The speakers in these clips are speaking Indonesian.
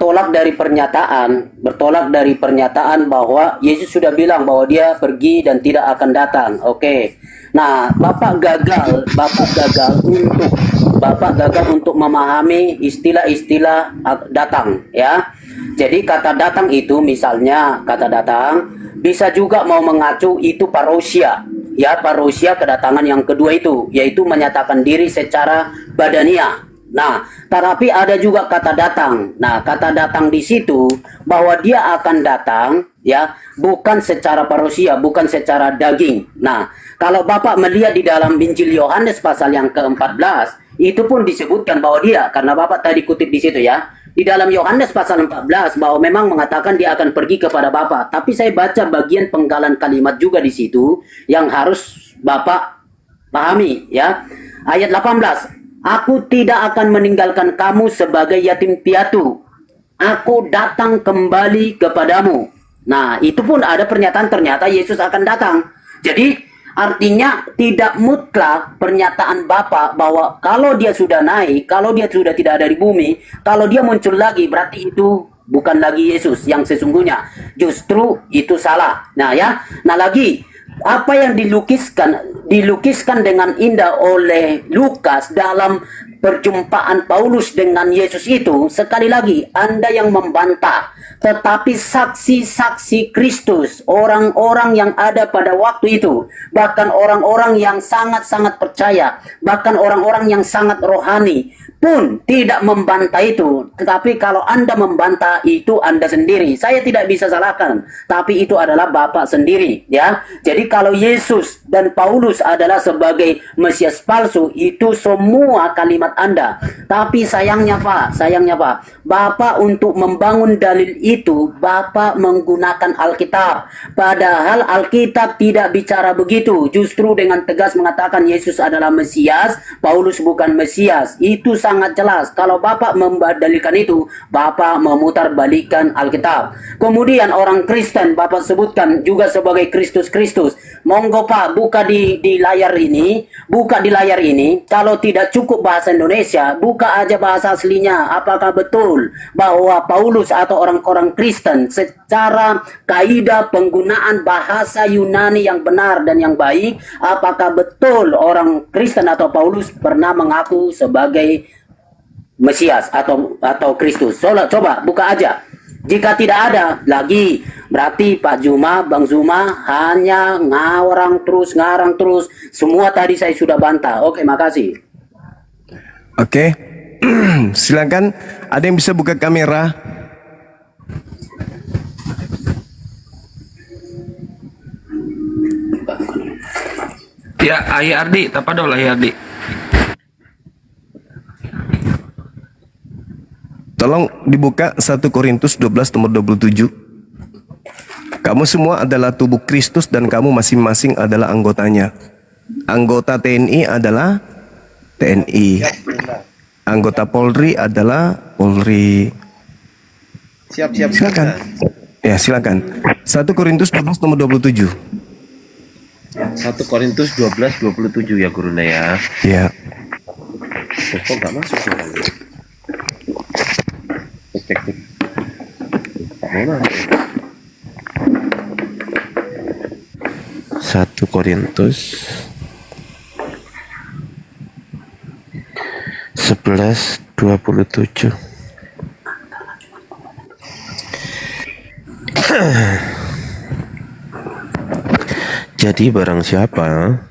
bertolak dari pernyataan bahwa Yesus sudah bilang bahwa dia pergi dan tidak akan datang. Oke. Nah, Bapak gagal untuk memahami istilah-istilah datang, ya. Jadi kata datang itu, misalnya kata datang bisa juga mau mengacu itu parousia. Ya, parousia kedatangan yang kedua itu, yaitu menyatakan diri secara badania. Nah, tetapi ada juga kata datang. Nah, kata datang di situ bahwa dia akan datang, ya, bukan secara parousia, bukan secara daging. Nah, kalau Bapak melihat di dalam Injil Yohanes pasal yang ke-14, itu pun disebutkan bahwa dia, karena Bapak tadi kutip di situ, ya, di dalam Yohanes pasal 14 bahwa memang mengatakan dia akan pergi kepada Bapa. Tapi saya baca bagian penggalan kalimat juga di situ yang harus Bapak pahami, ya. Ayat 18. Aku tidak akan meninggalkan kamu sebagai yatim piatu. Aku datang kembali kepadamu. Nah, itu pun ada pernyataan ternyata Yesus akan datang. Jadi, artinya tidak mutlak pernyataan Bapa bahwa kalau dia sudah naik, kalau dia sudah tidak ada di bumi, kalau dia muncul lagi, berarti itu bukan lagi Yesus yang sesungguhnya. Justru itu salah. Nah, ya. Nah, lagi apa yang dilukiskan dengan indah oleh Lukas dalam perjumpaan Paulus dengan Yesus itu, sekali lagi Anda yang membantah, tetapi saksi-saksi Kristus, orang-orang yang ada pada waktu itu, bahkan orang-orang yang sangat-sangat percaya, bahkan orang-orang yang sangat rohani pun tidak membantah itu. Tetapi kalau Anda membantah, itu Anda sendiri. Saya tidak bisa salahkan, tapi itu adalah Bapak sendiri, ya. Jadi kalau Yesus dan Paulus adalah sebagai Mesias palsu, itu semua kalimat Anda. Tapi sayangnya Pak, Bapak untuk membangun dalil itu, Bapak menggunakan Alkitab. Padahal Alkitab tidak bicara begitu. Justru dengan tegas mengatakan Yesus adalah Mesias, Paulus bukan Mesias. Itu sangat jelas. Kalau Bapak membadalkan itu, Bapak memutarbalikkan Alkitab. Kemudian orang Kristen Bapak sebutkan juga sebagai Kristus. Monggo Pak, buka di layar ini, Kalau tidak cukup bahasa Indonesia, buka aja bahasa aslinya. Apakah betul bahwa Paulus atau orang-orang Kristen secara kaidah penggunaan bahasa Yunani yang benar dan yang baik, apakah betul orang Kristen atau Paulus pernah mengaku sebagai Mesias atau Kristus? Coba buka aja. Jika tidak ada lagi, berarti Pak Zuma, Bang Zuma hanya ngarang terus. Semua tadi saya sudah bantah. Oke, makasih. Oke. Silakan, ada yang bisa buka kamera? Ya, Ayah Ardi, tapadol Ayah Ardi. Tolong dibuka 1 Korintus 12 nomor 27. Kamu semua adalah tubuh Kristus dan kamu masing-masing adalah anggotanya. Anggota TNI adalah TNI. Anggota Polri adalah Polri. Silakan. Ya, silakan. 1 Korintus 12 nomor 27. 1 Korintus 12:27 ya Gurunda ya. Ya. Kok nggak masuk sih? Cek. Mana? 1 Korintus 11:27. Jadi barang siapa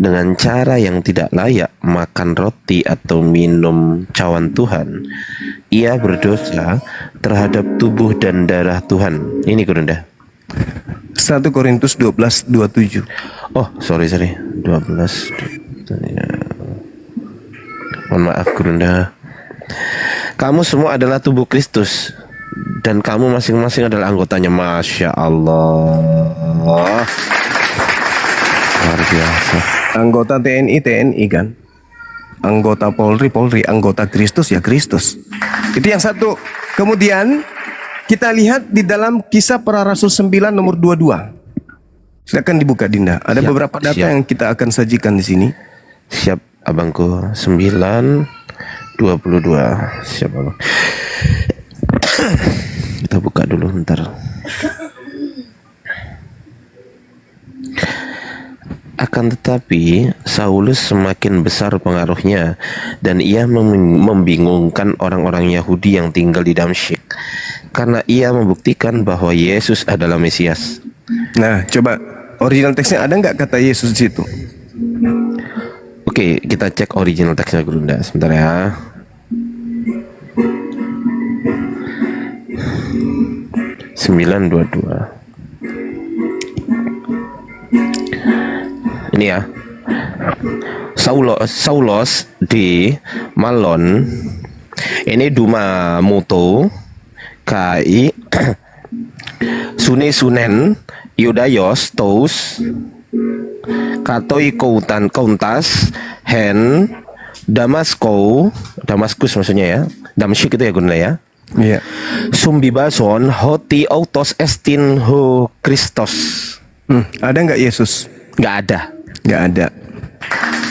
dengan cara yang tidak layak makan roti atau minum cawan Tuhan, ia berdosa terhadap tubuh dan darah Tuhan. Ini Gurunda. 1 Korintus 12:27. Oh, sorry. 12. Ya. Mohon maaf Gurunda. Kamu semua adalah tubuh Kristus dan kamu masing-masing adalah anggotanya. Masya Allah. Luar biasa. Anggota TNI kan. Anggota Polri, anggota Kristus ya Kristus. Itu yang satu. Kemudian kita lihat di dalam Kisah Para Rasul 9 nomor 22. Silakan dibuka Dinda. Ada beberapa data yang kita akan sajikan di sini. Siap abangku. 9:22. Siap abang. Kita buka dulu bentar. Akan tetapi Saulus semakin besar pengaruhnya dan ia membingungkan orang-orang Yahudi yang tinggal di Damsyik karena ia membuktikan bahwa Yesus adalah Mesias. Nah, coba original teksnya ada nggak kata Yesus di situ? Oke, kita cek original teksnya Gurunda sebentar ya. Sembilan dua dua. Ini ya. Saulos di Malon ini Duma Muto Kai Sune Sunen Yudayos Tous Katoi Kauntas Hen Damaskus maksudnya ya. Damsyik itu ya Gunda ya. Iya. Sumbibason hoti autos estin ho Kristos. Ada nggak Yesus? Nggak ada. Nggak ada.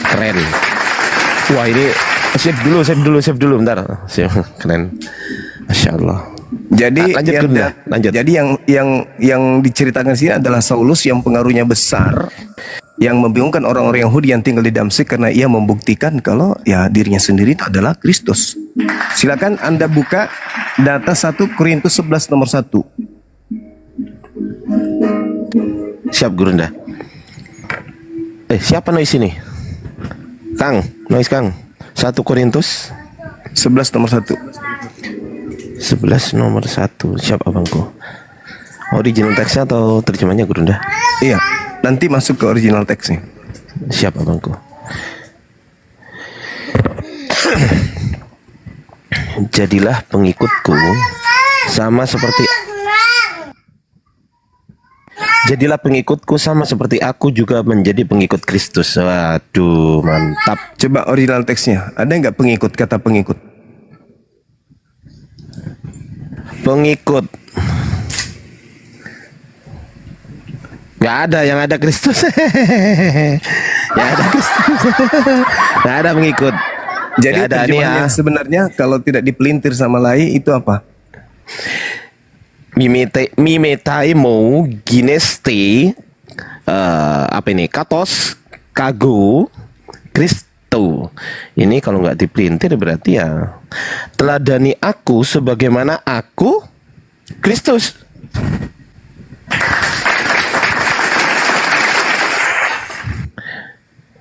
Keren. Wah ini save dulu bentar. Keren. Masya Allah. Jadi Lanjut, yang, Gunda. Lanjut. Jadi yang diceritakan di sini adalah Saulus yang pengaruhnya besar, yang membingungkan orang-orang Yahudi yang tinggal di Damsyik karena ia membuktikan kalau ya dirinya sendiri itu adalah Kristus. Silakan Anda buka data 1 Korintus 11 nomor 1. Siap Gurunda. Siapa noise ini? Kang, noise Kang. 1 Korintus 11 nomor 1. 11 nomor 1. Siap abangku. Original teksnya atau terjemahnya Gurunda? Iya, nanti masuk ke original teksnya. Siap abangku. Jadilah pengikutku sama seperti aku juga menjadi pengikut Kristus. Waduh, mantap. Coba original teksnya. Ada nggak pengikut, kata pengikut? Pengikut. Nggak ada, yang ada Kristus. Yang ada Kristus. Nggak ada pengikut. Jadi Nggak ada nih terjemahan ya. yang sebenarnya kalau tidak dipelintir sama lai itu apa? Mimetaimo gineste apa ini? Katos kago Kristo. Ini kalau nggak dipelintir berarti ya teladani aku sebagaimana aku Kristus.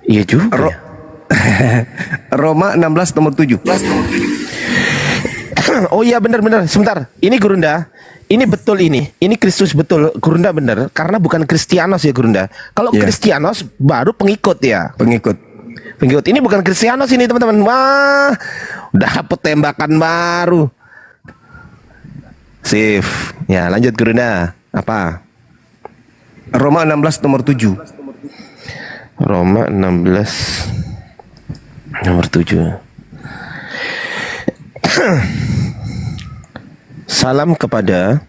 Iya juga. Ya. Roma 16 nomor 7. Oh iya benar. Sebentar. Ini Gurunda. Ini betul ini. Ini Kristus betul. Gurunda benar. Karena bukan Kristianos ya Gurunda. Kalau Iya. Kristianos baru pengikut ya. Pengikut. Ini bukan Kristianos ini teman-teman. Wah, udah dapet tembakan baru. Sip. Ya lanjut Gurunda. Apa? Roma 16 nomor 7. Roma 16 nomor 7. Salam kepada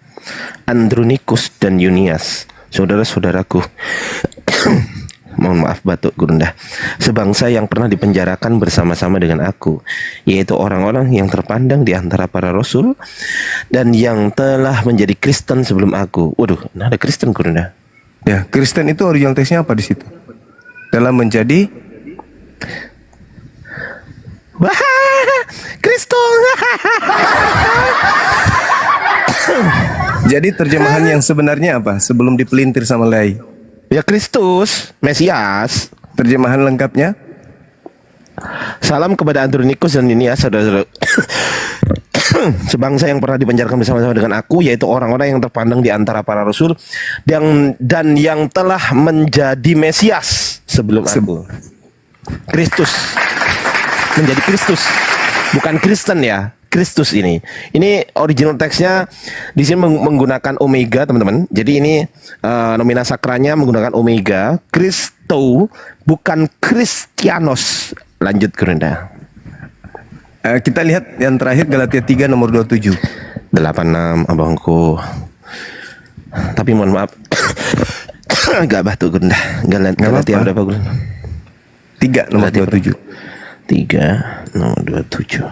Andronikus dan Yunias, saudara-saudaraku. Mohon maaf batuk Gurunda. Sebangsa yang pernah dipenjarakan bersama-sama dengan aku, yaitu orang-orang yang terpandang di antara para rasul dan yang telah menjadi Kristen sebelum aku. Waduh, nah ada Kristen Gurunda. Ya, Kristen itu original teksnya apa di situ? Dalam menjadi Wah, Kristen. Jadi terjemahan yang sebenarnya apa? Sebelum dipelintir sama lai. Ya Kristus, Mesias. Terjemahan lengkapnya? Salam kepada Andronikus dan Yunias, saudara-saudara. Sebangsa yang pernah dipenjarakan bersama-sama dengan aku, yaitu orang-orang yang terpandang di antara para rasul dan yang telah menjadi Mesias sebelum aku. Kristus. Menjadi Kristus. Bukan Kristen ya. Kristus ini. Ini original teksnya di sini menggunakan omega, teman-teman. Jadi ini nomina sakranya menggunakan omega. Kristo bukan Kristianos. Lanjut Gurunda. Kita lihat yang terakhir Galatia 3 nomor 27. 86 abangku. Tapi mohon maaf. Gak batuk Gurunda. Galatia apa-apa. berapa Gurunda? 3 nomor Galatia 27. 3 nomor 27.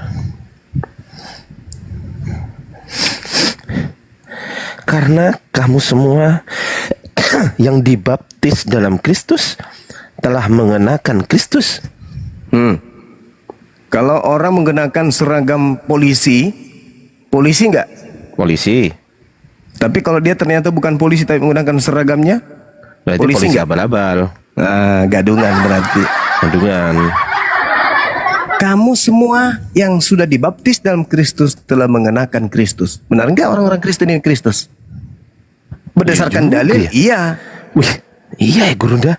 Karena kamu semua yang dibaptis dalam Kristus telah mengenakan Kristus. Kalau orang menggunakan seragam polisi, polisi nggak? Polisi. Tapi kalau dia ternyata bukan polisi tapi menggunakan seragamnya, Berarti polisi polisi nggak? abal-abal. Nah, gadungan berarti. Kandungan. Kamu semua yang sudah dibaptis dalam Kristus telah mengenakan Kristus. Benar nggak orang-orang Kristen ini Kristus? Berdasarkan Iya juga dalil, ya. iya. Wih, iya ya Gurunda.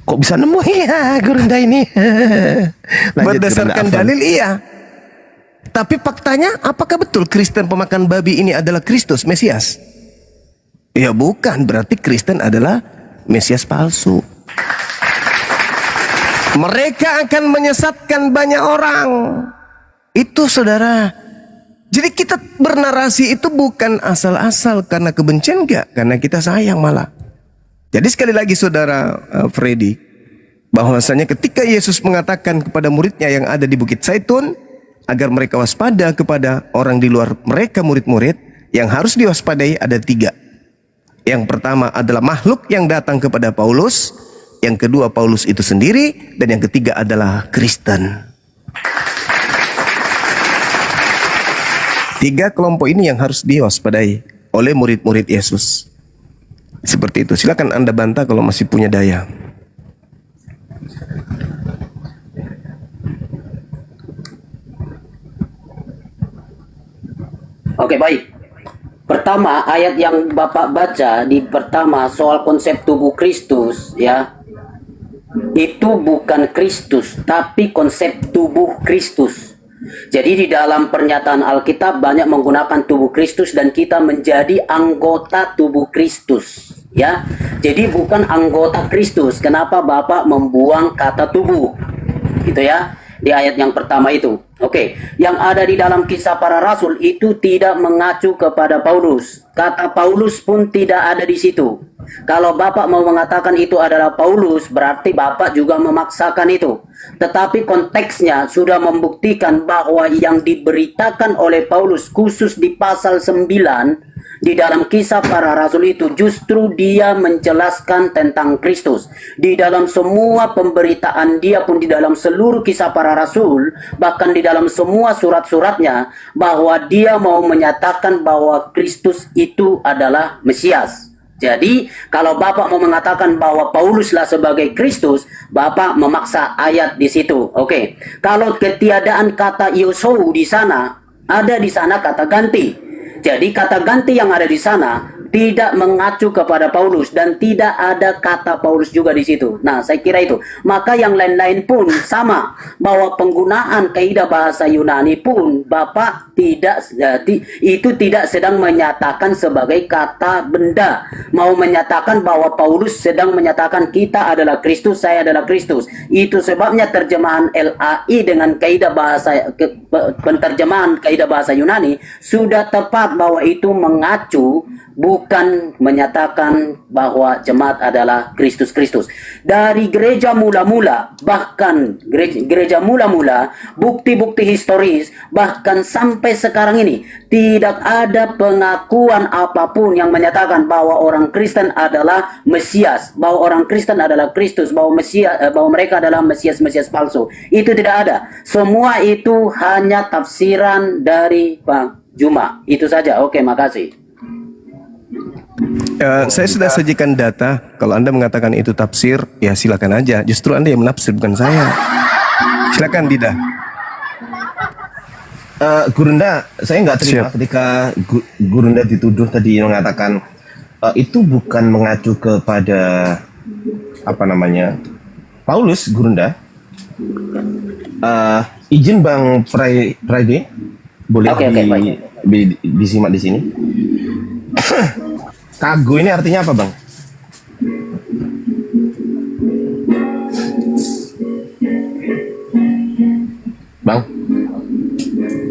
Kok bisa nemu ya Gurunda ini? Lanjut, Berdasarkan Gurunda, Afan. dalil, iya. Tapi faktanya, apakah betul Kristen pemakan babi ini adalah Kristus, Mesias? Ya bukan, berarti Kristen adalah Mesias palsu. Mereka akan menyesatkan banyak orang. Itu saudara. Jadi kita bernarasi itu bukan asal-asal karena kebencian, enggak. Karena kita sayang malah. Jadi sekali lagi saudara Freddy, bahwasanya ketika Yesus mengatakan kepada muridnya yang ada di Bukit Zaitun, agar mereka waspada kepada orang di luar mereka murid-murid, yang harus diwaspadai ada 3. Yang pertama adalah makhluk yang datang kepada Paulus, yang kedua Paulus itu sendiri, dan yang ketiga adalah Kristen. 3 kelompok ini yang harus diwaspadai oleh murid-murid Yesus. Seperti itu. Silakan Anda bantah kalau masih punya daya. Oke, baik. Pertama, ayat yang Bapak baca di pertama soal konsep tubuh Kristus, ya. Itu bukan Kristus, tapi konsep tubuh Kristus. Jadi di dalam pernyataan Alkitab banyak menggunakan tubuh Kristus dan kita menjadi anggota tubuh Kristus, ya. Jadi bukan anggota Kristus. Kenapa Bapak membuang kata tubuh? Gitu ya. Di ayat yang pertama itu. Oke, yang ada di dalam Kisah Para Rasul itu tidak mengacu kepada Paulus. Kata Paulus pun tidak ada di situ. Kalau Bapak mau mengatakan itu adalah Paulus, berarti Bapak juga memaksakan itu. Tetapi konteksnya sudah membuktikan bahwa yang diberitakan oleh Paulus khusus di pasal 9 di dalam Kisah Para Rasul itu justru dia menjelaskan tentang Kristus. Di dalam semua pemberitaan dia pun di dalam seluruh Kisah Para Rasul, bahkan di dalam semua surat-suratnya, bahwa dia mau menyatakan bahwa Kristus itu adalah Mesias. Jadi, kalau Bapak mau mengatakan bahwa Pauluslah sebagai Kristus, Bapak memaksa ayat di situ. Oke. Kalau ketiadaan kata Iosou di sana, ada di sana kata ganti. Jadi kata ganti yang ada di sana tidak mengacu kepada Paulus dan tidak ada kata Paulus juga di situ. Nah, saya kira itu. Maka yang lain-lain pun sama, bahwa penggunaan kaidah bahasa Yunani pun Bapak itu tidak sedang menyatakan sebagai kata benda. Mau menyatakan bahwa Paulus sedang menyatakan kita adalah Kristus, saya adalah Kristus. Itu sebabnya terjemahan LAI dengan kaidah bahasa penterjemahan kaidah bahasa Yunani sudah tepat bahwa itu mengacu, bukan menyatakan bahwa jemaat adalah Kristus. Dari gereja mula-mula, bahkan gereja mula-mula, bukti-bukti historis, bahkan sampai sekarang ini, tidak ada pengakuan apapun yang menyatakan bahwa orang Kristen adalah Mesias, bahwa orang Kristen adalah Kristus, bahwa mereka adalah Mesias palsu. Itu tidak ada. Semua itu hanya tafsiran dari Pak Juma. Itu saja. Oke, makasih. Saya sudah sajikan data. Kalau Anda mengatakan itu tafsir, ya silakan aja. Justru Anda yang menafsir, bukan saya. Silakan Dida. Gurunda, saya nggak terima ketika Gurunda dituduh tadi mengatakan itu bukan mengacu kepada Paulus. Gurunda, izin Bang Friday, boleh disimak di sini. Kago ini artinya apa, Bang? Bang?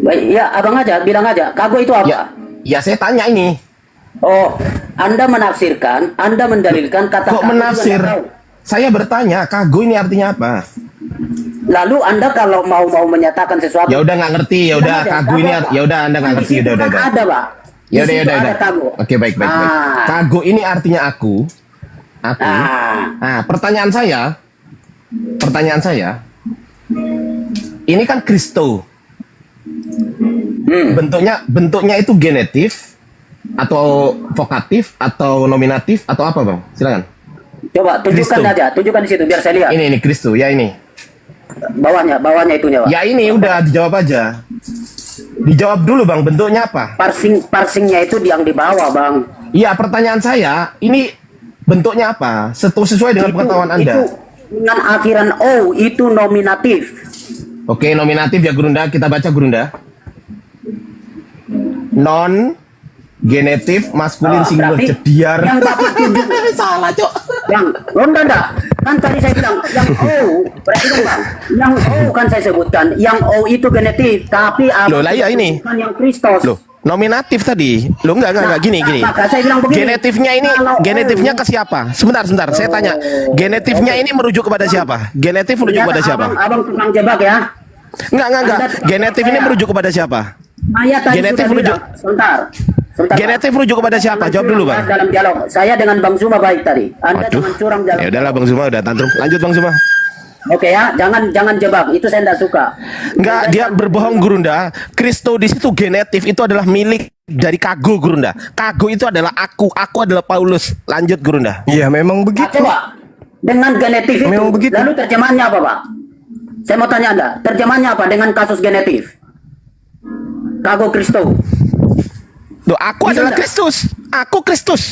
Baik, ya, abang aja, bilang aja. Kago itu apa? Ya saya tanya ini. Oh, Anda menafsirkan, Anda mendalilkan kata Kok kago menafsir? juga nggak tahu. Saya bertanya, kago ini artinya apa? Lalu Anda kalau mau menyatakan sesuatu, Ya udah nggak ngerti, ya udah Bilang aja, kago ini kago apa? ya udah Anda nggak Kan di ngerti, situ udah. kan ada, Pak. Di situ ada kago. Oke, baik. Ah. Kago ini artinya aku. Ah. Nah, pertanyaan saya, ini kan Kristo. Bentuknya itu genetif atau vokatif atau nominatif atau apa, Bang? Silakan. Coba tunjukkan Kristo. aja, tunjukkan di situ biar saya lihat. Ini Kristo, ya ini. Bawahnya itunya, Pak. Ya ini udah dijawab aja. Dijawab dulu, Bang, bentuknya apa? Parsingnya itu yang di bawah, Bang. Iya, pertanyaan saya, ini bentuknya apa? Sesuai dengan pengetahuan Anda. Itu dengan akhiran O itu nominatif. Oke, nominatif ya, Gurunda. Kita baca, Gurunda. Non genetif maskulin singular Berarti jediar. yang Bapak tunjuk Salah, Cok. yang enggak. Kan tadi saya bilang yang O, berarti kan, Bang. Yang O kan saya sebutkan, yang O itu genetif, tapi Loh, lah ya ini. bukan yang Kristus. Loh, nominatif tadi. Loh, enggak gini. Maka saya bilang begini. Genetifnya ke siapa? Sebentar, saya tanya. Genetifnya ini merujuk kepada siapa? Genetif merujuk kepada siapa? Abang tukang jebak ya. Enggak. Genetif ini merujuk kepada siapa? Saya tadi Genetif sudah merujuk. bilang. Sebentar. Genetif merujuk kepada siapa? Jawab dulu, Bang. Dalam dialog. Saya dengan Bang Zuma baik tadi. Anda Waduh. jangan curang dalam. Ya udahlah, Bang Zuma udah tantrum. Lanjut, Bang Zuma. Oke ya, jangan jebak. Itu saya tidak suka. Enggak, dia berbohong, Gurunda. Kristo di situ genetif itu adalah milik dari Kago, Gurunda. Kago itu adalah aku adalah Paulus. Lanjut, Gurunda. Iya, memang Nah, begitu. coba dengan genetif itu. Memang begitu. Lalu terjemahannya apa, Pak? Saya mau tanya Anda, terjemahannya apa dengan kasus genetif? Kago Kristo. Loh, aku Bisa adalah nggak? Kristus. Aku Kristus.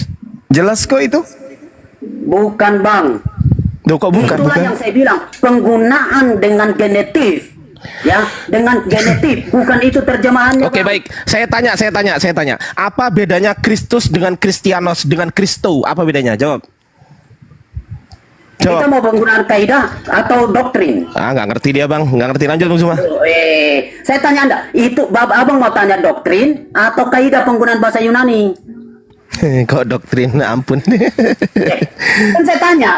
Jelas kok itu. Bukan, Bang. Loh, kok bukan? Itulah yang saya bilang, penggunaan dengan genetif. Ya, dengan genetif, bukan itu terjemahannya. Oke, Bang. baik. Saya tanya. Apa bedanya Kristus dengan Kristianos dengan Kristo? Apa bedanya? Jawab. Kita mau penggunaan kaidah atau doktrin? Nggak ngerti dia, Bang. Nggak ngerti. Lanjut, Bang Zuma. Saya tanya Anda, itu Abang mau tanya doktrin atau kaidah penggunaan bahasa Yunani? Kok doktrin? Ampun. Kan saya tanya,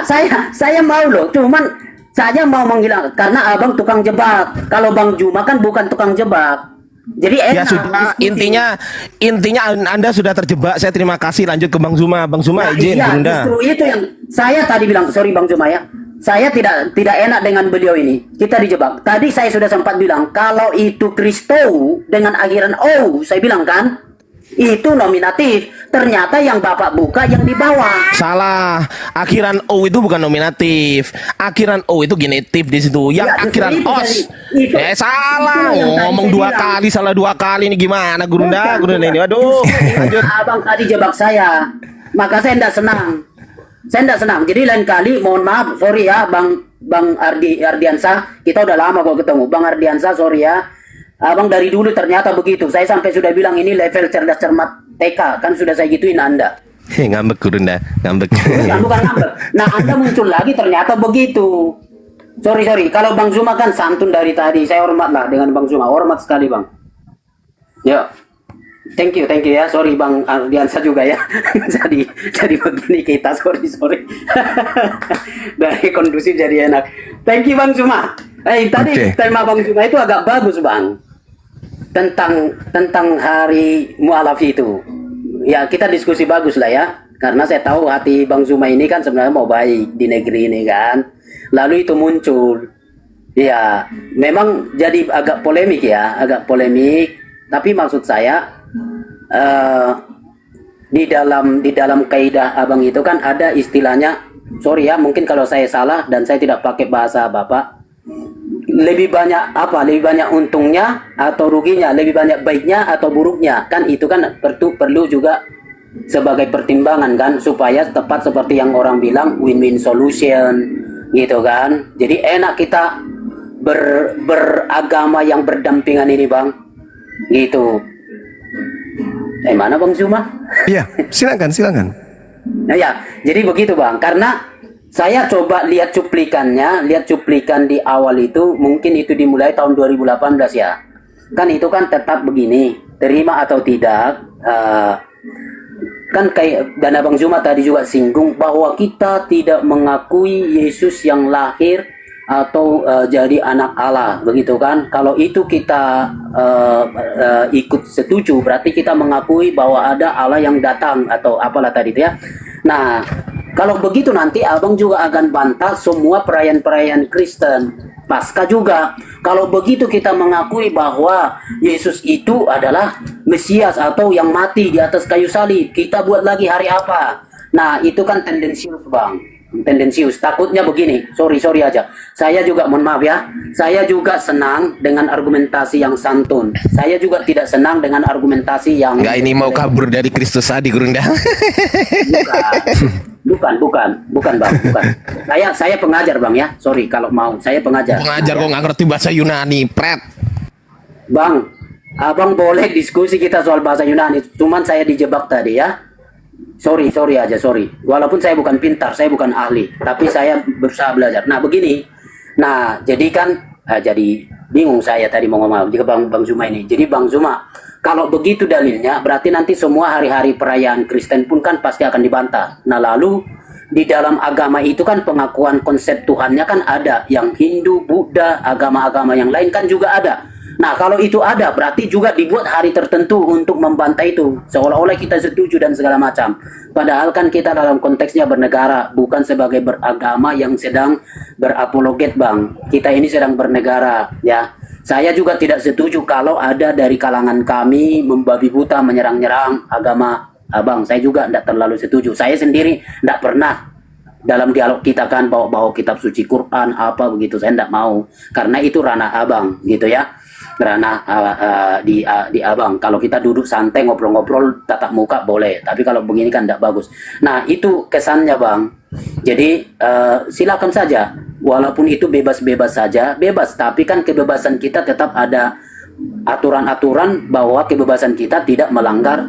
saya mau loh, cuman saya mau menghilang karena Abang tukang jebak. Kalau Bang Juma kan bukan tukang jebak. Jadi Ya enak. sudah, diskusi. intinya Anda sudah terjebak. Saya terima kasih. Lanjut ke Bang Zuma. Bang Zuma, izin, Iya, Bunda. justru itu yang saya tadi bilang, sorry Bang Juma ya. Saya tidak enak dengan beliau ini. Kita dijebak. Tadi saya sudah sempat bilang kalau itu Kristo dengan akhiran O, saya bilang kan itu nominatif. Ternyata yang Bapak buka yang di bawah. Salah. Akhiran O itu bukan nominatif. Akhiran O itu genetif di situ. Yang Ya, justru akhiran itu os. itu. Salah. Itu yang tadi Ngomong saya dua bilang. kali, salah 2 kali ini gimana, Gurunda? Bukan. Ini. Aduh. Lanjut. Abang tadi jebak saya. Maka saya tidak senang. Jadi lain kali mohon maaf, sorry ya Bang Ardiansa, kita udah lama kok ketemu. Bang Ardiansa, sorry ya. Abang dari dulu ternyata begitu. Saya sampai sudah bilang ini level cerdas cermat TK, kan sudah saya gituin Anda. Ngambek, Gurunda. Ngambek. Bukan ngambek. Nah, Anda muncul lagi ternyata begitu. Sorry. Kalau Bang Zuma kan santun dari tadi. Saya hormat lah dengan Bang Zuma. Hormat sekali, Bang. Ya. Thank you ya. Sorry Bang Ardiansa juga ya. jadi begini kita. Sorry. Dari kondusif jadi enak. Thank you Bang Zuma. Tadi Oke. tema Bang Zuma itu agak bagus, Bang. Tentang hari mualaf itu. Ya, kita diskusi bagus lah ya. Karena saya tahu hati Bang Zuma ini kan sebenarnya mau baik di negeri ini kan. Lalu itu muncul. Ya, memang jadi agak polemik. Tapi maksud saya di dalam kaidah Abang itu kan ada istilahnya, sorry ya, mungkin kalau saya salah dan saya tidak pakai bahasa Bapak, lebih banyak untungnya atau ruginya, lebih banyak baiknya atau buruknya, kan itu kan perlu juga sebagai pertimbangan kan, supaya tepat seperti yang orang bilang win-win solution gitu kan. Jadi enak kita beragama yang berdampingan ini, Bang, gitu. Mana Bang Zuma? Iya, silakan. Nah ya, jadi begitu Bang. Karena saya coba lihat cuplikan di awal itu, mungkin itu dimulai tahun 2018 ya. Kan itu kan tetap begini, terima atau tidak. Kan kayak dan Abang Zuma tadi juga singgung bahwa kita tidak mengakui Yesus yang lahir atau jadi anak Allah, begitu kan? Kalau itu kita ikut setuju, berarti kita mengakui bahwa ada Allah yang datang atau apalah tadi itu ya. Nah, kalau begitu nanti abang juga akan bantah semua perayaan-perayaan Kristen. Pasca juga. Kalau begitu kita mengakui bahwa Yesus itu adalah Mesias atau yang mati di atas kayu salib. Kita buat lagi hari apa? Nah, itu kan tendensius, Bang. Tendensius. Takutnya begini. Sorry aja. Saya juga, mohon maaf ya. Saya juga senang dengan argumentasi yang santun. Saya juga tidak senang dengan argumentasi yang... Enggak, ini mau kabur dari Kristus tadi, Gurung dah. Bukan Bang, bukan. Saya pengajar Bang ya. Sorry kalau mau, saya pengajar. Pengajar kok nggak ngerti bahasa Yunani, pret. Bang, abang boleh diskusi kita soal bahasa Yunani. Cuman saya dijebak tadi ya. Sorry aja. Walaupun saya bukan pintar, saya bukan ahli, tapi saya berusaha belajar. Nah begini. Nah jadi kan, jadi bingung saya tadi mau ngomong jika Bang Zuma ini. Jadi Bang Zuma, kalau begitu dalilnya, berarti nanti semua hari-hari perayaan Kristen pun kan pasti akan dibantah. Nah lalu di dalam agama itu kan pengakuan konsep Tuhannya kan ada. Yang Hindu, Buddha, agama-agama yang lain kan juga ada. Nah kalau itu ada, berarti juga dibuat hari tertentu untuk membantah itu. Seolah-olah kita setuju dan segala macam. Padahal kan kita dalam konteksnya bernegara, bukan sebagai beragama yang sedang berapologet Bang. Kita ini sedang bernegara ya. Saya juga tidak setuju kalau ada dari kalangan kami membabi buta menyerang-nyerang agama abang. Saya juga tidak terlalu setuju. Saya sendiri tidak pernah dalam dialog kita kan bawa kitab suci Quran apa begitu. Saya tidak mau karena itu ranah abang gitu ya. Ranah di abang. Kalau kita duduk santai ngobrol-ngobrol tatap muka boleh. Tapi kalau begini kan tidak bagus. Nah itu kesannya Bang. Jadi silakan saja. Walaupun itu bebas-bebas saja, bebas. Tapi kan kebebasan kita tetap ada aturan-aturan bahwa kebebasan kita tidak melanggar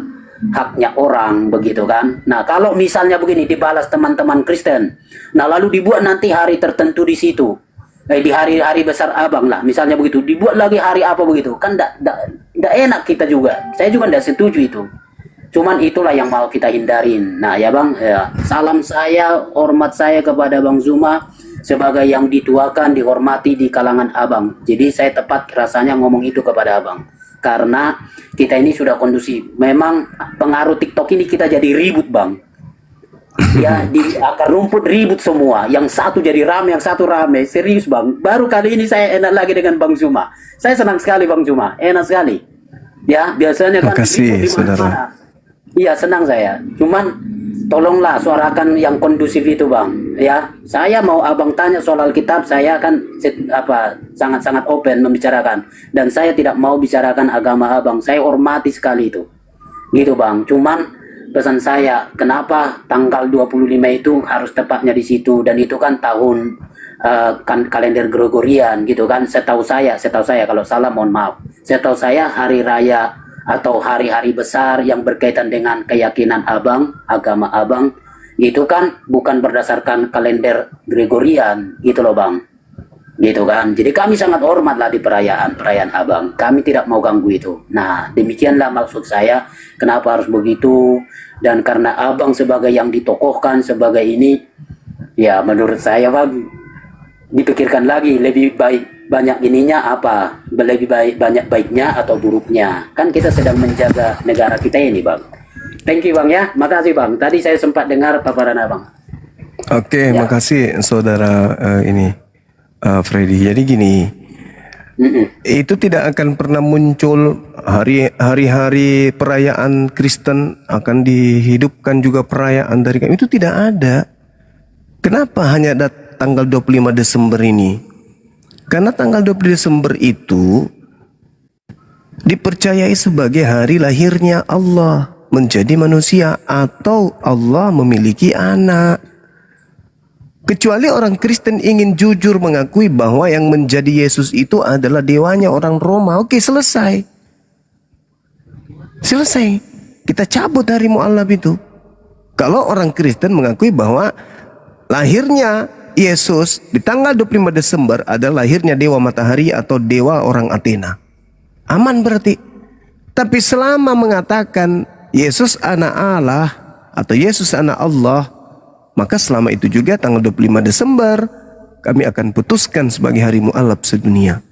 haknya orang, begitu kan. Nah kalau misalnya begini dibalas teman-teman Kristen, nah lalu dibuat nanti hari tertentu di situ, di hari-hari besar abang lah, misalnya begitu, dibuat lagi hari apa begitu, kan tidak enak kita juga. Saya juga tidak setuju itu. Cuman itulah yang mau kita hindarin. Nah ya Bang, ya, salam saya, hormat saya kepada Bang Zuma sebagai yang dituakan, dihormati di kalangan abang. Jadi saya tepat rasanya ngomong itu kepada abang. Karena kita ini sudah kondusif. Memang pengaruh TikTok ini kita jadi ribut Bang. Ya di akar rumput ribut semua. Yang satu jadi rame, yang satu rame. Serius Bang. Baru kali ini saya enak lagi dengan Bang Zuma. Saya senang sekali Bang Zuma. Enak sekali. Ya biasanya kan Makasih saudara. Iya senang saya. Cuman tolonglah suarakan yang kondusif itu Bang. Ya saya mau abang tanya soal Alkitab, saya akan sangat-sangat open membicarakan. Dan saya tidak mau bicarakan agama abang. Saya hormati sekali itu. Gitu Bang. Cuman pesan saya, kenapa tanggal 25 itu harus tepatnya di situ, dan itu kan tahun kan kalender Gregorian gitu kan. Setahu saya kalau salah mohon maaf. Setahu saya hari raya atau hari-hari besar yang berkaitan dengan keyakinan abang, agama abang, itu kan bukan berdasarkan kalender Gregorian gitu loh Bang. Gitu kan. Jadi kami sangat hormat lah di perayaan abang. Kami tidak mau ganggu itu. Nah demikianlah maksud saya kenapa harus begitu. Dan karena abang sebagai yang ditokohkan sebagai ini, ya menurut saya Bang, dipikirkan lagi lebih baik banyak ininya apa, lebih baik banyak baiknya atau buruknya. Kan kita sedang menjaga negara kita ini Bang. Thank you Bang ya. Makasih Bang. Tadi saya sempat dengar paparan abang. Oke, Ya. makasih saudara Freddy. Jadi gini, itu tidak akan pernah muncul hari-hari perayaan Kristen akan dihidupkan juga perayaan dari kami. Itu tidak ada. Kenapa hanya ada tanggal 25 Desember ini? Karena tanggal 20 Desember itu dipercayai sebagai hari lahirnya Allah menjadi manusia, atau Allah memiliki anak. Kecuali orang Kristen ingin jujur mengakui bahwa yang menjadi Yesus itu adalah dewanya orang Roma. Oke, selesai. Selesai. Kita cabut hari mu'allaf itu. Kalau orang Kristen mengakui bahwa lahirnya Yesus di tanggal 25 Desember adalah lahirnya dewa matahari atau dewa orang Athena, aman berarti. Tapi selama mengatakan Yesus anak Allah atau Yesus anak Allah, maka selama itu juga tanggal 25 Desember kami akan putuskan sebagai hari mu'alaf sedunia.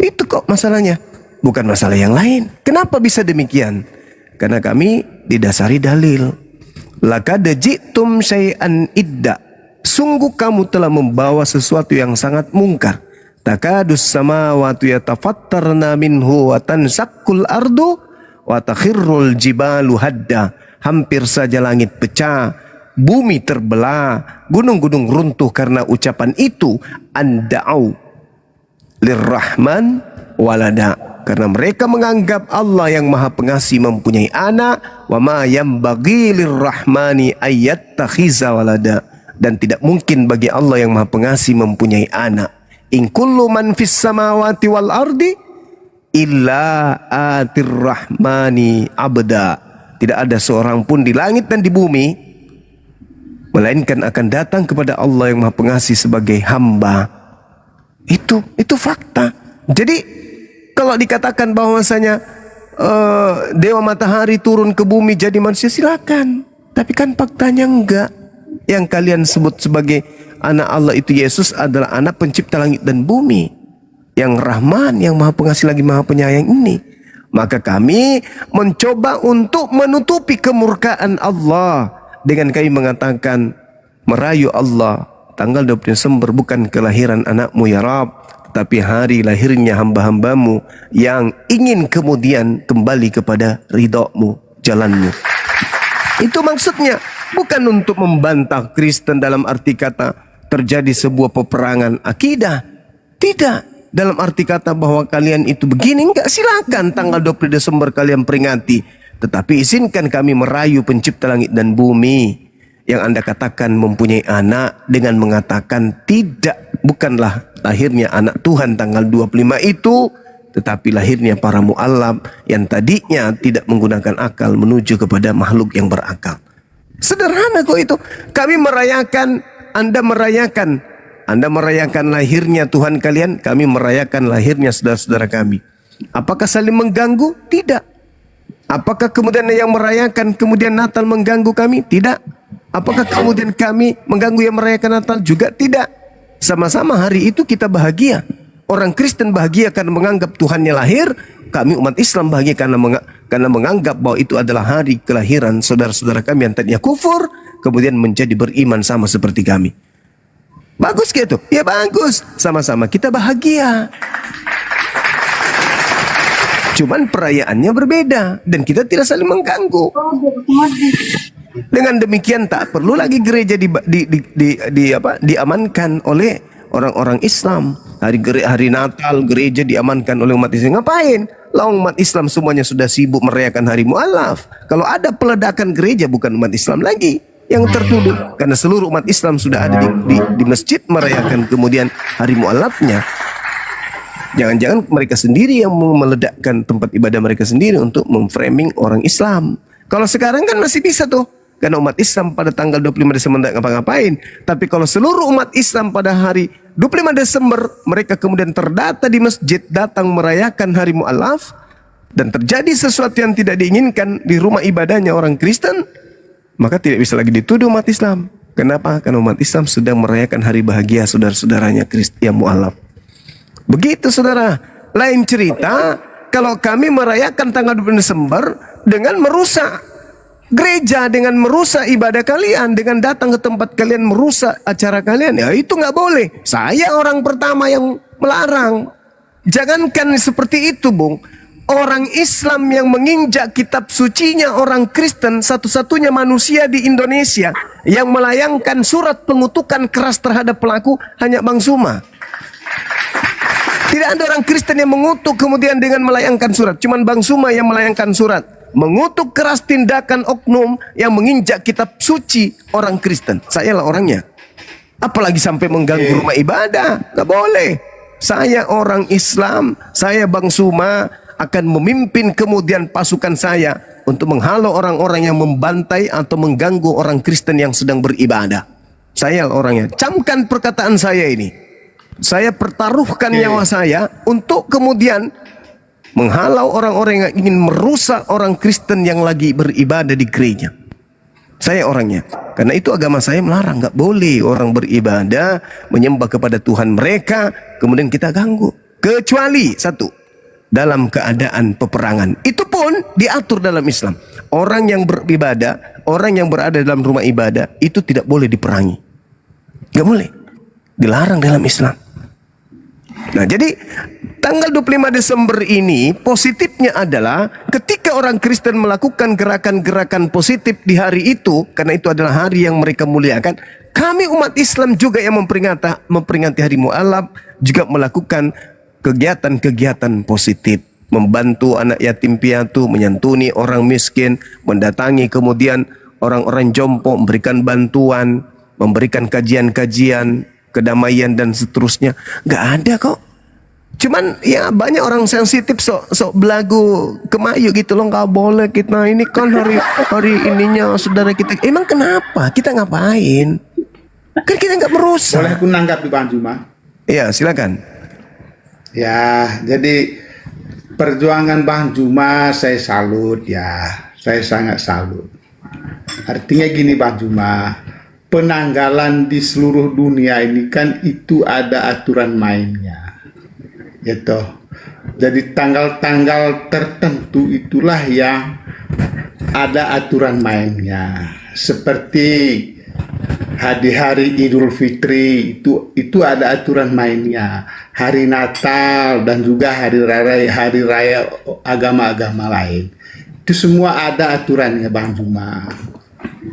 Itu kok masalahnya, bukan masalah yang lain. Kenapa bisa demikian? Karena kami didasari dalil. Laqad ji'tum syai'an idda. Sungguh kamu telah membawa sesuatu yang sangat mungkar. Takadus samawati yatafattarna minhu wa tansakkul ardu wa takhirrul jibalu hadda. Hampir saja langit pecah, bumi terbelah, gunung-gunung runtuh karena ucapan itu. Anda'u lirrahman walada. Karena mereka menganggap Allah yang Maha Pengasih mempunyai anak. Wa ma yambaghi lirrahmani ayyattakhiza walada. Dan tidak mungkin bagi Allah yang Maha Pengasih mempunyai anak. In kullu man fis samawati wal ardi illa atir rahmani abda. Tidak ada seorang pun di langit dan di bumi melainkan akan datang kepada Allah yang Maha Pengasih sebagai hamba. Itu fakta. Jadi kalau dikatakan bahwasanya dewa matahari turun ke bumi jadi manusia, silakan. Tapi kan faktanya enggak. Yang kalian sebut sebagai anak Allah itu Yesus adalah anak pencipta langit dan bumi, yang Rahman, yang Maha Pengasih lagi Maha Penyayang ini. Maka kami mencoba untuk menutupi kemurkaan Allah dengan kami mengatakan, merayu Allah tanggal 20 Desember bukan kelahiran anakmu ya Rabb, tapi hari lahirnya hamba-hambamu yang ingin kemudian kembali kepada ridhomu, jalanmu. Itu maksudnya, bukan untuk membantah Kristen dalam arti kata terjadi sebuah peperangan akidah. Tidak. Dalam arti kata bahwa kalian itu begini, enggak, silakan tanggal 20 Desember kalian peringati. Tetapi izinkan kami merayu pencipta langit dan bumi yang Anda katakan mempunyai anak dengan mengatakan tidak, bukanlah lahirnya anak Tuhan tanggal 25 itu, tetapi lahirnya para mu'alaf yang tadinya tidak menggunakan akal menuju kepada makhluk yang berakal. Sederhana kok itu. Kami merayakan, Anda merayakan lahirnya Tuhan kalian, kami merayakan lahirnya saudara-saudara kami. Apakah saling mengganggu? Tidak. Apakah kemudian yang merayakan kemudian Natal mengganggu kami? Tidak. Apakah kemudian kami mengganggu yang merayakan Natal? Juga tidak. Sama-sama hari itu kita bahagia. Orang Kristen bahagia karena menganggap Tuhannya lahir. Kami umat Islam bahagia karena menganggap bahwa itu adalah hari kelahiran saudara-saudara kami yang tadinya kufur, kemudian menjadi beriman sama seperti kami. Bagus gitu? Ya bagus. Sama-sama kita bahagia. Cuman perayaannya berbeda dan kita tidak saling mengganggu. Dengan demikian tak perlu lagi gereja diamankan oleh orang-orang Islam. Hari Natal gereja diamankan oleh umat Islam. Ngapain? Lah umat Islam semuanya sudah sibuk merayakan hari mu'alaf. Kalau ada peledakan gereja bukan umat Islam lagi yang tertuduh, karena seluruh umat Islam sudah ada di masjid merayakan kemudian hari mu'alafnya. Jangan-jangan mereka sendiri yang meledakkan tempat ibadah mereka sendiri untuk memframing orang Islam. Kalau sekarang kan masih bisa tuh, karena umat Islam pada tanggal 25 Desember tidak ngapa-ngapain. Tapi kalau seluruh umat Islam pada hari 25 Desember mereka kemudian terdata di masjid, datang merayakan hari mu'alaf, dan terjadi sesuatu yang tidak diinginkan di rumah ibadahnya orang Kristen, maka tidak bisa lagi dituduh umat Islam. Kenapa? Karena umat Islam sedang merayakan hari bahagia saudara-saudaranya Kristen yang mu'alaf. Begitu saudara. Lain cerita kalau kami merayakan tanggal 20 Desember dengan merusak gereja, dengan merusak ibadah kalian, dengan datang ke tempat kalian merusak acara kalian, ya itu nggak boleh. Saya orang pertama yang melarang. Jangankan seperti itu, Bung. Orang Islam yang menginjak kitab sucinya orang Kristen, satu-satunya manusia di Indonesia yang melayangkan surat pengutukan keras terhadap pelaku hanya Bang Suma. Tidak ada orang Kristen yang mengutuk kemudian dengan melayangkan surat. Cuman Bang Suma yang melayangkan surat, mengutuk keras tindakan oknum yang menginjak kitab suci orang Kristen. Saya lah orangnya. Apalagi sampai mengganggu rumah ibadah. Gak boleh. Saya orang Islam, saya Bang Suma akan memimpin kemudian pasukan saya untuk menghalau orang-orang yang membantai atau mengganggu orang Kristen yang sedang beribadah. Saya orangnya. Camkan perkataan saya ini. Saya pertaruhkan nyawa saya untuk kemudian menghalau orang-orang yang ingin merusak orang Kristen yang lagi beribadah di gereja. Saya orangnya. Karena itu agama saya melarang, nggak boleh orang beribadah menyembah kepada Tuhan mereka kemudian kita ganggu. Kecuali satu, dalam keadaan peperangan. Itu pun diatur dalam Islam. Orang yang beribadah, orang yang berada dalam rumah ibadah itu tidak boleh diperangi. Nggak boleh. Dilarang dalam Islam. Nah, jadi tanggal 25 Desember ini positifnya adalah ketika orang Kristen melakukan gerakan-gerakan positif di hari itu, karena itu adalah hari yang mereka muliakan, kami umat Islam juga yang memperingati hari Mu'alaf juga melakukan kegiatan-kegiatan positif, membantu anak yatim piatu, menyantuni orang miskin, mendatangi kemudian orang-orang jompo, memberikan bantuan, memberikan kajian-kajian kedamaian dan seterusnya. Nggak ada kok. Cuman ya banyak orang sensitif sok belagu kemayu gitu loh, nggak boleh kita ini kan hari ininya saudara kita. Emang kenapa? Kita ngapain? Kan kita nggak merusak. Boleh aku nanggap di Bang Juma? Iya, silakan. Ya, jadi perjuangan Bang Juma saya salut ya. Saya sangat salut. Artinya gini Bang Juma, penanggalan di seluruh dunia ini kan itu ada aturan mainnya. Gitu. Jadi tanggal-tanggal tertentu itulah yang ada aturan mainnya. Seperti hari-hari Idul Fitri itu ada aturan mainnya. Hari Natal dan juga hari raya agama-agama lain. Itu semua ada aturannya Bang Juma.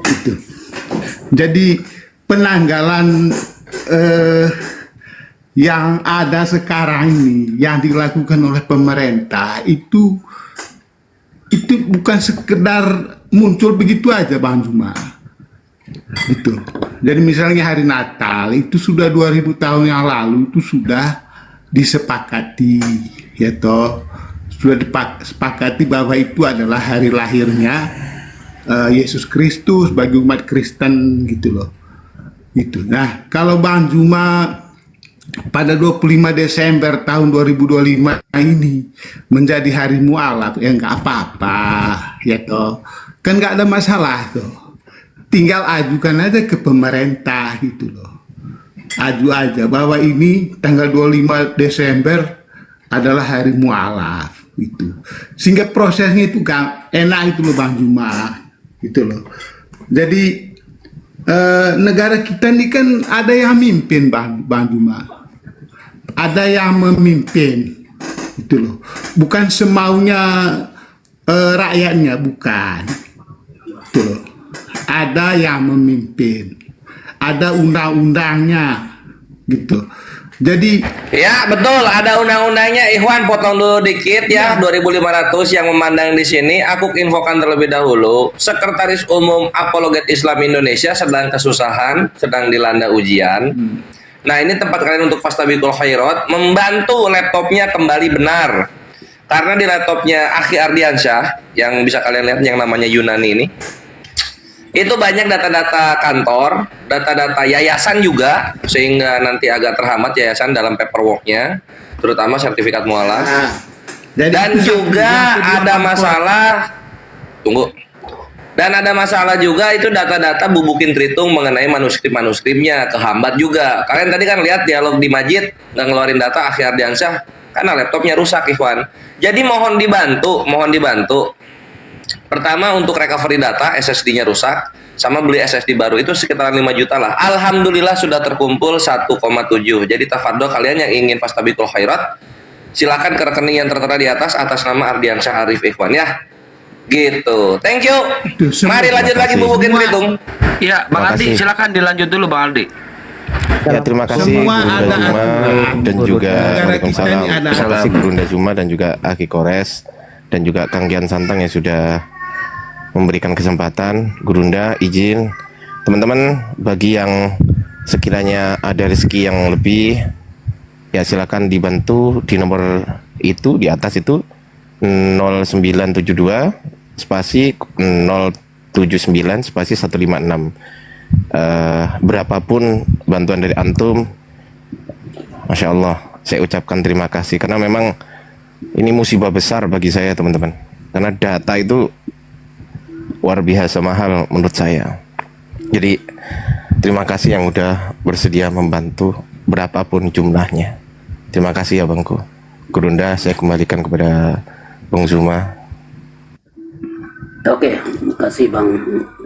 Itu. Jadi penanggalan yang ada sekarang ini yang dilakukan oleh pemerintah itu bukan sekedar muncul begitu aja Bang Juma. Itu. Jadi misalnya hari Natal itu sudah 2000 tahun yang lalu itu sudah disepakati, ya toh. Sudah disepakati bahwa itu adalah hari lahirnya Yesus Kristus bagi umat Kristen gitu loh. Itu. Nah, kalau Bang Juma pada 25 Desember tahun 2025 ini menjadi hari Mu'alaf, ya nggak apa-apa, ya toh. Kan nggak ada masalah tuh. Tinggal ajukan aja ke pemerintah gitu loh. Aju aja bahwa ini tanggal 25 Desember adalah hari Mu'alaf gitu. Sehingga prosesnya itu enak itu loh Bang Juma gitu loh. Jadi negara kita ini kan ada yang mimpin Bang Juma. Ada yang memimpin gitu loh. Bukan semaunya rakyatnya, bukan. Gitu loh. Ada yang memimpin. Ada undang-undangnya gitu. Jadi Ya betul, ada undang-undangnya. Ikhwan, potong dulu dikit ya. 2.500 yang memandang di sini. Aku infokan terlebih dahulu. Sekretaris Umum Apologet Islam Indonesia sedang kesusahan, sedang dilanda ujian. Nah, ini tempat kalian untuk fastabiqul khairat, membantu laptopnya kembali benar. Karena di laptopnya Akhi Ardiansyah yang bisa kalian lihat yang namanya Yunani ini, itu banyak data-data kantor, data-data yayasan juga, sehingga nanti agak terhambat yayasan dalam paperworknya, terutama sertifikat mualaf. nah, jadi Dan itu juga yang ada kedua, masalah, tunggu. Dan ada masalah juga itu data-data bubukin Tritung mengenai manuskrip-manuskripnya kehambat juga. Kalian tadi kan lihat dialog di Majid nggak ngeluarin data Akhi Ardiansyah karena laptopnya rusak, Ikhwan. Jadi mohon dibantu. Pertama untuk recovery data, SSD-nya rusak, sama beli SSD baru itu sekitar 5 juta lah. Alhamdulillah sudah terkumpul 1,7. Jadi tafadhol kalian yang ingin fastabiqul khairat, silakan ke rekening yang tertera di atas nama Ardiansyah Arif Ikhwan ya. Gitu. Thank you. Itu semua. Mari lanjut lagi bubukin Semua. Tritung. Ya, Bang Terima Aldi, kasih. silakan dilanjut dulu Bang Aldi. Ya, terima kasih Semua Gurunda ada Juma aturan. dan juga Negara kita Waalaikumsalam. ini ada Terima kasih aturan. Gurunda Juma dan juga Aki Kores dan juga Kang Gian Santang yang sudah memberikan kesempatan. Gurunda izin teman-teman, bagi yang sekiranya ada rezeki yang lebih, ya silakan dibantu di nomor itu di atas itu 0972 spasi 079 spasi 156. Berapapun bantuan dari antum, Masya Allah, saya ucapkan terima kasih karena memang ini musibah besar bagi saya teman-teman, karena data itu luar biasa mahal menurut saya. Jadi terima kasih yang udah bersedia membantu berapapun jumlahnya. Terima kasih ya Bangku. Kurunda saya kembalikan kepada Bang Zuma. Oke, makasih Bang.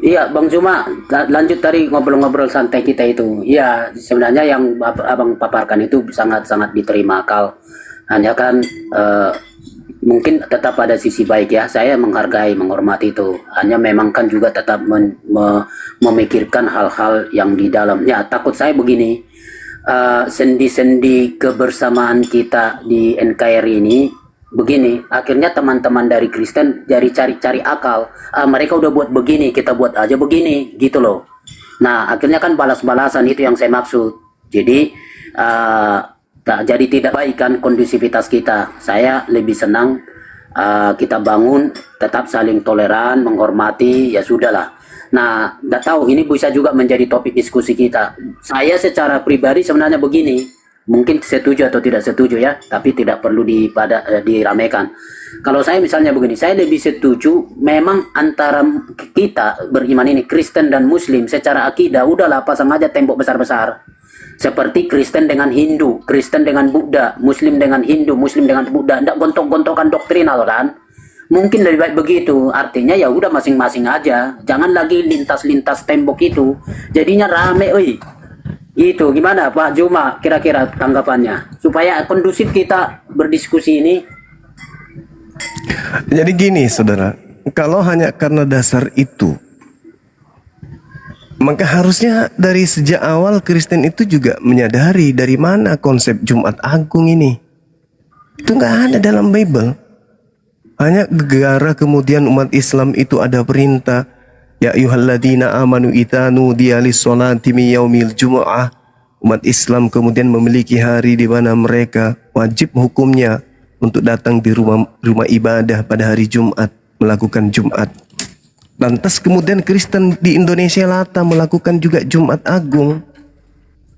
Iya, Bang Zuma, lanjut tadi ngobrol-ngobrol santai kita itu. Iya, sebenarnya yang Abang paparkan itu sangat-sangat diterima akal. Hanya kan mungkin tetap ada sisi baik ya. Saya menghargai, menghormati itu. Hanya memang kan juga tetap memikirkan hal-hal yang di dalamnya. Takut saya begini, sendi-sendi kebersamaan kita di NKRI ini begini, akhirnya teman-teman dari Kristen dari cari-cari akal, mereka udah buat begini, kita buat aja begini, gitu loh. Nah, akhirnya kan balas-balasan, itu yang saya maksud. Jadi jadi tidak baik kan kondusivitas kita. Saya lebih senang kita bangun tetap saling toleran, menghormati, ya sudahlah. Nah, nggak tahu ini bisa juga menjadi topik diskusi kita. Saya secara pribadi sebenarnya begini, mungkin setuju atau tidak setuju ya, tapi tidak perlu diramaikan. Kalau saya misalnya begini, saya lebih setuju memang antara kita beriman ini, Kristen dan Muslim, secara akidah udahlah pasang aja tembok besar-besar. Seperti Kristen dengan Hindu, Kristen dengan Buddha, Muslim dengan Hindu, Muslim dengan Buddha, tidak gontok-gontokan doktrinal kan? Mungkin lebih baik begitu. Artinya ya udah masing-masing aja, jangan lagi lintas-lintas tembok itu, jadinya rame, Itu gimana Pak Zuma kira-kira tanggapannya supaya kondusif kita berdiskusi ini? Jadi gini saudara, kalau hanya karena dasar itu, maka harusnya dari sejak awal Kristen itu juga menyadari dari mana konsep Jumat Agung ini. Itu nggak ada dalam Bible. Hanya gara kemudian umat Islam itu ada perintah, ya ayyuhalladzina amanu itanu dialis sholati mi yaumil jumu'ah. Umat Islam kemudian memiliki hari di mana mereka wajib hukumnya untuk datang di rumah ibadah pada hari Jumat, melakukan Jumat. Lantas kemudian Kristen di Indonesia Lata melakukan juga Jumat Agung.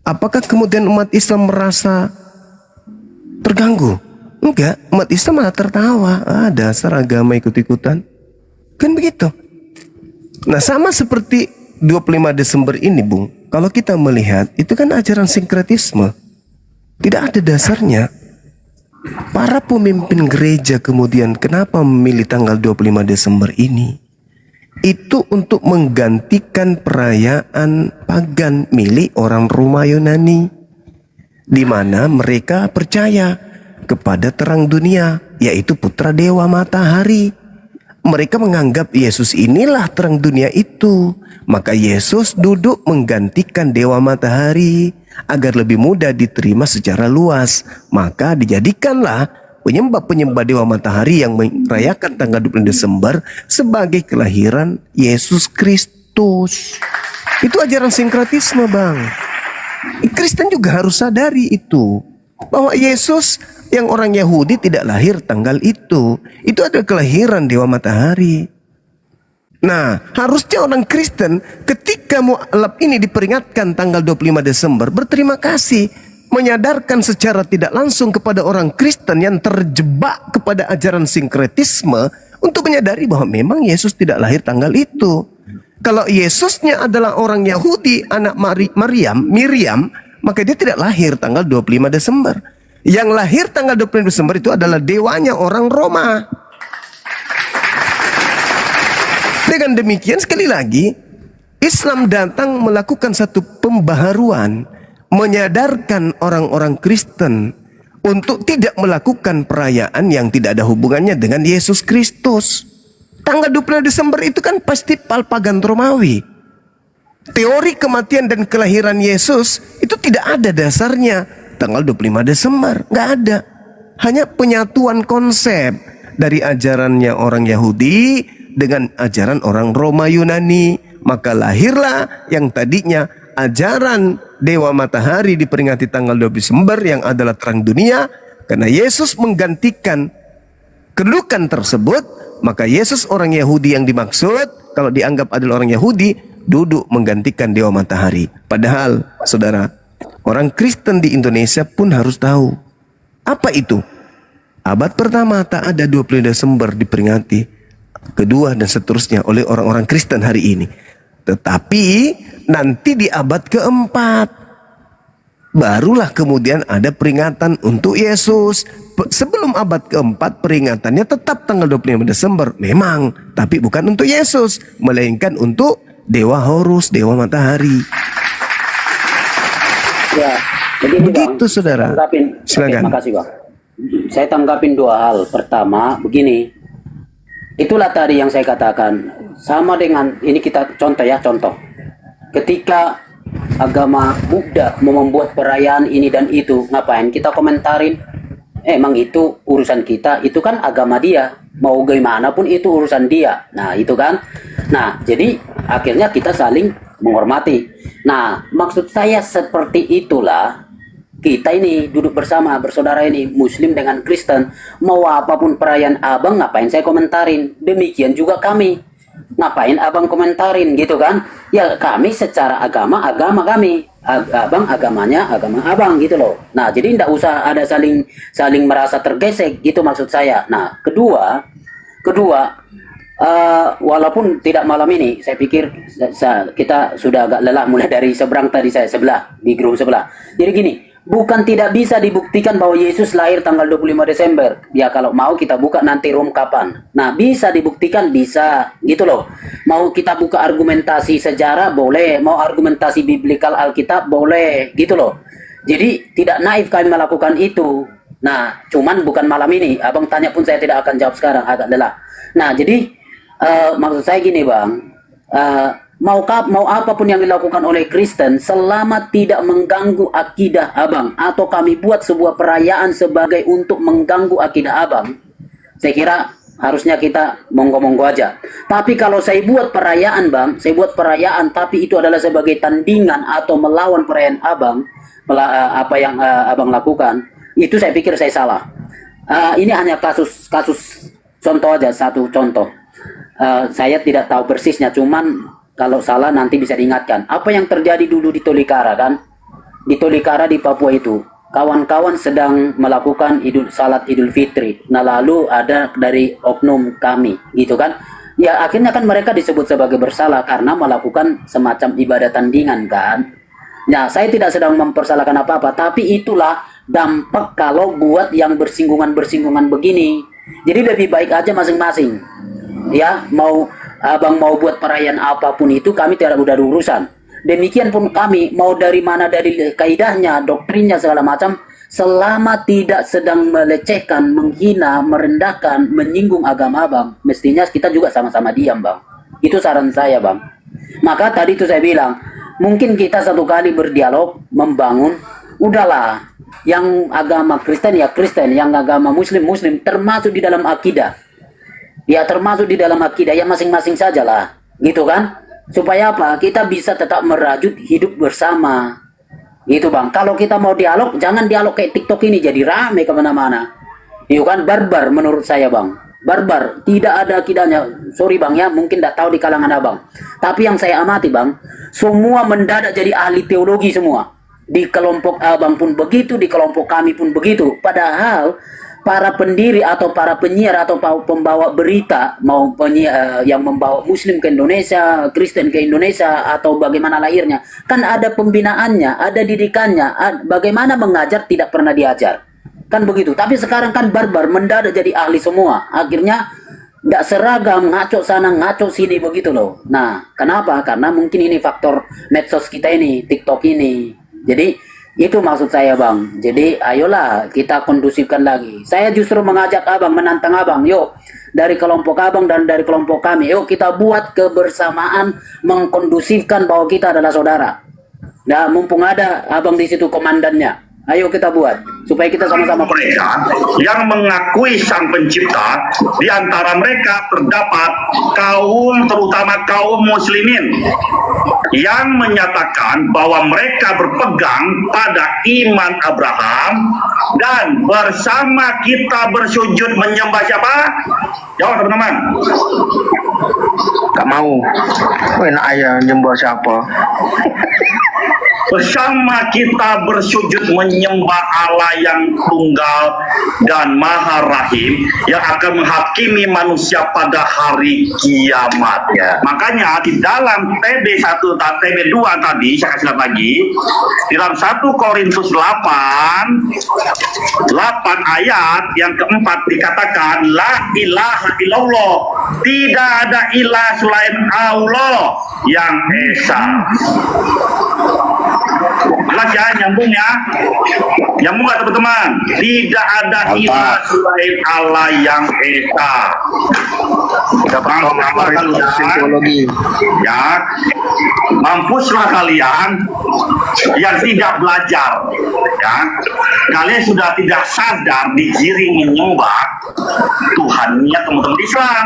Apakah kemudian umat Islam merasa terganggu? Enggak, umat Islam malah tertawa. Dasar agama ikut-ikutan. Kan begitu. Nah, sama seperti 25 Desember ini, Bung. Kalau kita melihat, itu kan ajaran sinkretisme. Tidak ada dasarnya. Para pemimpin gereja kemudian kenapa memilih tanggal 25 Desember ini? Itu untuk menggantikan perayaan pagan milik orang Roma Yunani, di mana mereka percaya kepada terang dunia, yaitu putra dewa matahari. Mereka menganggap Yesus inilah terang dunia itu. Maka Yesus duduk menggantikan dewa matahari agar lebih mudah diterima secara luas. Maka dijadikanlah penyembah-penyembah dewa matahari yang merayakan tanggal 20 Desember sebagai kelahiran Yesus Kristus. Itu ajaran sinkretisme, Bang. Kristen juga harus sadari itu, bahwa Yesus yang orang Yahudi tidak lahir tanggal itu. Itu adalah kelahiran dewa matahari. Nah, harusnya orang Kristen ketika mu'alaf ini diperingatkan tanggal 25 Desember berterima kasih, menyadarkan secara tidak langsung kepada orang Kristen yang terjebak kepada ajaran sinkretisme untuk menyadari bahwa memang Yesus tidak lahir tanggal itu. Kalau Yesusnya adalah orang Yahudi, anak Miriam, maka dia tidak lahir tanggal 25 Desember. Yang lahir tanggal 25 Desember itu adalah dewanya orang Roma. Dengan demikian sekali lagi, Islam datang melakukan satu pembaharuan, menyadarkan orang-orang Kristen untuk tidak melakukan perayaan yang tidak ada hubungannya dengan Yesus Kristus. Tanggal 25 Desember itu kan pasti pagan Romawi. Teori kematian dan kelahiran Yesus itu tidak ada dasarnya tanggal 25 Desember, nggak ada. Hanya penyatuan konsep dari ajarannya orang Yahudi dengan ajaran orang Roma Yunani. Maka lahirlah yang tadinya ajaran dewa matahari diperingati tanggal 20 Desember yang adalah terang dunia. Karena Yesus menggantikan kedudukan tersebut, maka Yesus orang Yahudi yang dimaksud, kalau dianggap adalah orang Yahudi, duduk menggantikan dewa matahari. Padahal saudara, orang Kristen di Indonesia pun harus tahu apa itu. Abad pertama tak ada 20 Desember diperingati, kedua dan seterusnya oleh orang-orang Kristen hari ini. Tetapi nanti di abad keempat barulah kemudian ada peringatan untuk Yesus. Sebelum abad keempat peringatannya tetap tanggal 25 Desember memang, tapi bukan untuk Yesus, melainkan untuk Dewa Horus, Dewa Matahari. Ya, begini Begitu, Bang. saudara. Tanggapin. Silakan. Oke, makasih Bang. Saya tanggapin dua hal. Pertama, begini. Itulah tadi yang saya katakan. Sama dengan ini kita contoh ya, contoh. Ketika agama Buddha mau membuat perayaan ini dan itu, ngapain kita komentarin? Emang itu urusan kita, itu kan agama dia. Mau gimana pun itu urusan dia. Nah, itu kan. Nah, jadi akhirnya kita saling menghormati. Nah, maksud saya seperti itulah kita ini duduk bersama, bersaudara ini, Muslim dengan Kristen. Mau apapun perayaan abang, ngapain saya komentarin? Demikian juga kami. Ngapain abang komentarin gitu kan? Ya kami secara agama kami, abang agamanya agama abang gitu loh. Nah jadi tidak usah ada saling merasa tergesek gitu maksud saya. Nah kedua walaupun tidak malam ini, saya pikir kita sudah agak lelah mulai dari seberang tadi saya sebelah di grup sebelah. Jadi gini, bukan tidak bisa dibuktikan bahwa Yesus lahir tanggal 25 Desember. Ya kalau mau kita buka nanti room kapan. Nah bisa dibuktikan, bisa gitu loh. Mau kita buka argumentasi sejarah boleh, mau argumentasi biblikal Alkitab boleh gitu loh. Jadi tidak naif kami melakukan itu. Nah cuman bukan malam ini. Abang tanya pun saya tidak akan jawab sekarang, agak lelah. Nah jadi maksud saya gini Bang, mau apapun yang dilakukan oleh Kristen selama tidak mengganggu akidah abang, atau kami buat sebuah perayaan sebagai untuk mengganggu akidah abang, saya kira harusnya kita monggo-monggo aja. Tapi kalau saya buat perayaan Bang, saya buat perayaan tapi itu adalah sebagai tandingan atau melawan perayaan abang, apa yang abang lakukan, itu saya pikir saya salah. Ini hanya kasus contoh aja, satu contoh. Saya tidak tahu persisnya, cuman kalau salah nanti bisa diingatkan. Apa yang terjadi dulu di Tolikara kan? Di Tolikara di Papua itu, kawan-kawan sedang melakukan salat Idul Fitri. Nah lalu ada dari oknum kami, gitu kan? Ya akhirnya kan mereka disebut sebagai bersalah karena melakukan semacam ibadah tandingan kan? Nah saya tidak sedang mempersalahkan apa-apa, tapi itulah dampak kalau buat yang bersinggungan begini. Jadi lebih baik aja masing-masing. Ya abang mau buat perayaan apapun itu kami tidak udah urusan. Demikian pun kami mau dari mana, dari kaidahnya, doktrinnya segala macam, selama tidak sedang melecehkan, menghina, merendahkan, menyinggung agama abang, mestinya kita juga sama-sama diam Bang. Itu saran saya Bang. Maka tadi itu saya bilang, mungkin kita satu kali berdialog, membangun, udahlah, yang agama Kristen ya Kristen, yang agama Muslim, termasuk di dalam akidah. Ya termasuk di dalam akidah ya masing-masing sajalah, gitu kan? Supaya apa? Kita bisa tetap merajut hidup bersama, gitu Bang. Kalau kita mau dialog, jangan dialog kayak TikTok ini jadi rame kemana-mana. Itu kan barbar menurut saya Bang. Barbar, tidak ada akidahnya. Sorry Bang ya, mungkin tidak tahu di kalangan abang. Tapi yang saya amati Bang, semua mendadak jadi ahli teologi semua. Di kelompok abang pun begitu, di kelompok kami pun begitu. Padahal para pendiri atau para penyiar atau pembawa berita, mau penyiar yang membawa Muslim ke Indonesia, Kristen ke Indonesia, atau bagaimana lahirnya, kan ada pembinaannya, ada didikannya, bagaimana mengajar tidak pernah diajar, kan begitu. Tapi sekarang kan barbar, mendadak jadi ahli semua, akhirnya nggak seragam, ngaco sana ngaco sini begitu loh. Nah kenapa? Karena mungkin ini faktor medsos kita ini, TikTok ini. Jadi itu maksud saya Bang. Jadi ayolah kita kondusifkan lagi. Saya justru mengajak abang, menantang abang, yuk dari kelompok abang dan dari kelompok kami, yuk kita buat kebersamaan, mengkondusifkan bahwa kita adalah saudara. Nah mumpung ada abang di situ komandannya, ayo kita buat supaya kita sama-sama mereka yang mengakui sang pencipta. Di antara mereka terdapat kaum, terutama kaum muslimin, yang menyatakan bahwa mereka berpegang pada iman Abraham dan bersama kita bersujud menyembah siapa? Jawab teman-teman. Gak mau. Enak aja nyembah siapa. bersama kita bersujud menyembah Allah yang tunggal dan maha rahim yang akan menghakimi manusia pada hari kiamat. Makanya di dalam TB 2 tadi saya kasih lihat lagi, di dalam 1 Korintus 8 ayat yang keempat dikatakan la ilaha illallah, tidak ada ilah selain Allah yang esa. Jelas ya, nyambung ya, nyambung nggak teman-teman? Tidak ada ilah selain Allah yang esa. Ya, mampuslah kalian yang tidak belajar. Ya, kalian sudah tidak sadar digiring menyembah Tuhannya teman-teman Islam.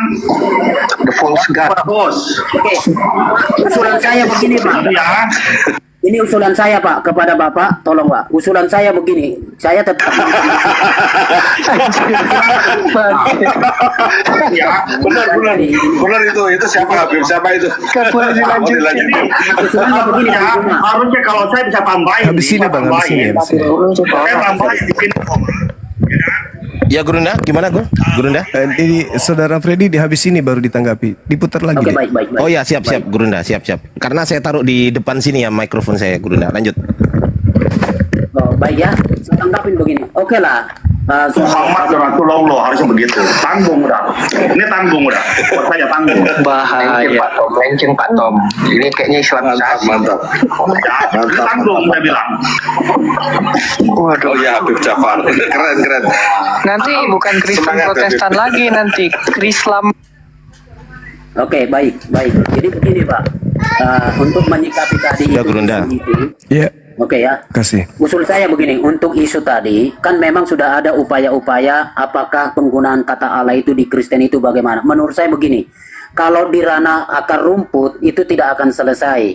The false God. Bos. Oke, usulan saya begini Pak. Ya. Ini usulan saya Pak kepada Bapak, tolong Pak. Usulan saya begini, saya tetap Ya, Benar itu siapa Habib? Siapa itu? usulannya begini ya, Bang Zuma. harusnya kalau saya bisa tambahin. Habis ini Bang, habis ini. Saya tambahin di sini. Ya Gurunda, gimana Gurunda? Ini saudara Freddy di habis ini baru ditanggapi. Diputar lagi. Oke, deh. baik. Oh ya, siap Gurunda, siap. Karena saya taruh di depan sini ya mikrofon saya, Gurunda. Lanjut. Oh, baik ya, saya tanggapin begini. Oke lah. Muhammad Rasulullah harusnya begitu. Tanggung udah. Ini tanggung udah. Buat saya tanggung. Bahaya. Lenceng Pak Tom. Ini kayaknya Islamisasi. Ya, tanggung saya bilang. Waduh. Oh ya Habib Jafar. Keren. Nanti bukan Kristen Semangat, Protestan Habib. lagi nanti. Krislam. Oke, baik. Jadi begini Pak. Untuk menyikapi tadi Ya, Gurunda. Ya, Oke ya. kasih. Usul saya begini, untuk isu tadi, kan memang sudah ada upaya-upaya apakah penggunaan kata Allah itu di Kristen itu bagaimana. Menurut saya begini, kalau di ranah akar rumput itu tidak akan selesai.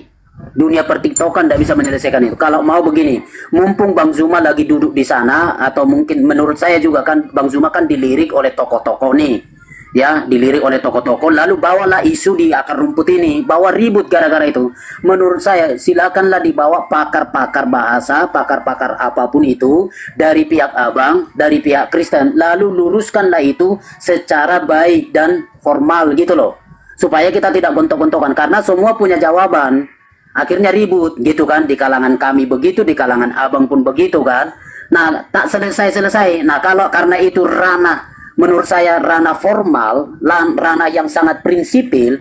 Dunia pertiktokan tidak bisa menyelesaikan itu. Kalau mau begini, mumpung Bang Zuma lagi duduk di sana, atau mungkin menurut saya juga kan Bang Zuma kan dilirik oleh tokoh-tokoh nih. Ya, dilirik oleh tokoh-tokoh, lalu bawalah isu di akar rumput ini, bawa ribut gara-gara itu. Menurut saya, silakanlah dibawa pakar-pakar bahasa, pakar-pakar apapun itu, dari pihak abang, dari pihak Kristen, lalu luruskanlah itu secara baik dan formal gitu loh. Supaya kita tidak gontok-gontokan, karena semua punya jawaban. Akhirnya ribut gitu kan, di kalangan kami begitu, di kalangan abang pun begitu kan. Nah, tak selesai-selesai. Nah, kalau karena itu ranah, menurut saya ranah formal, ranah yang sangat prinsipil,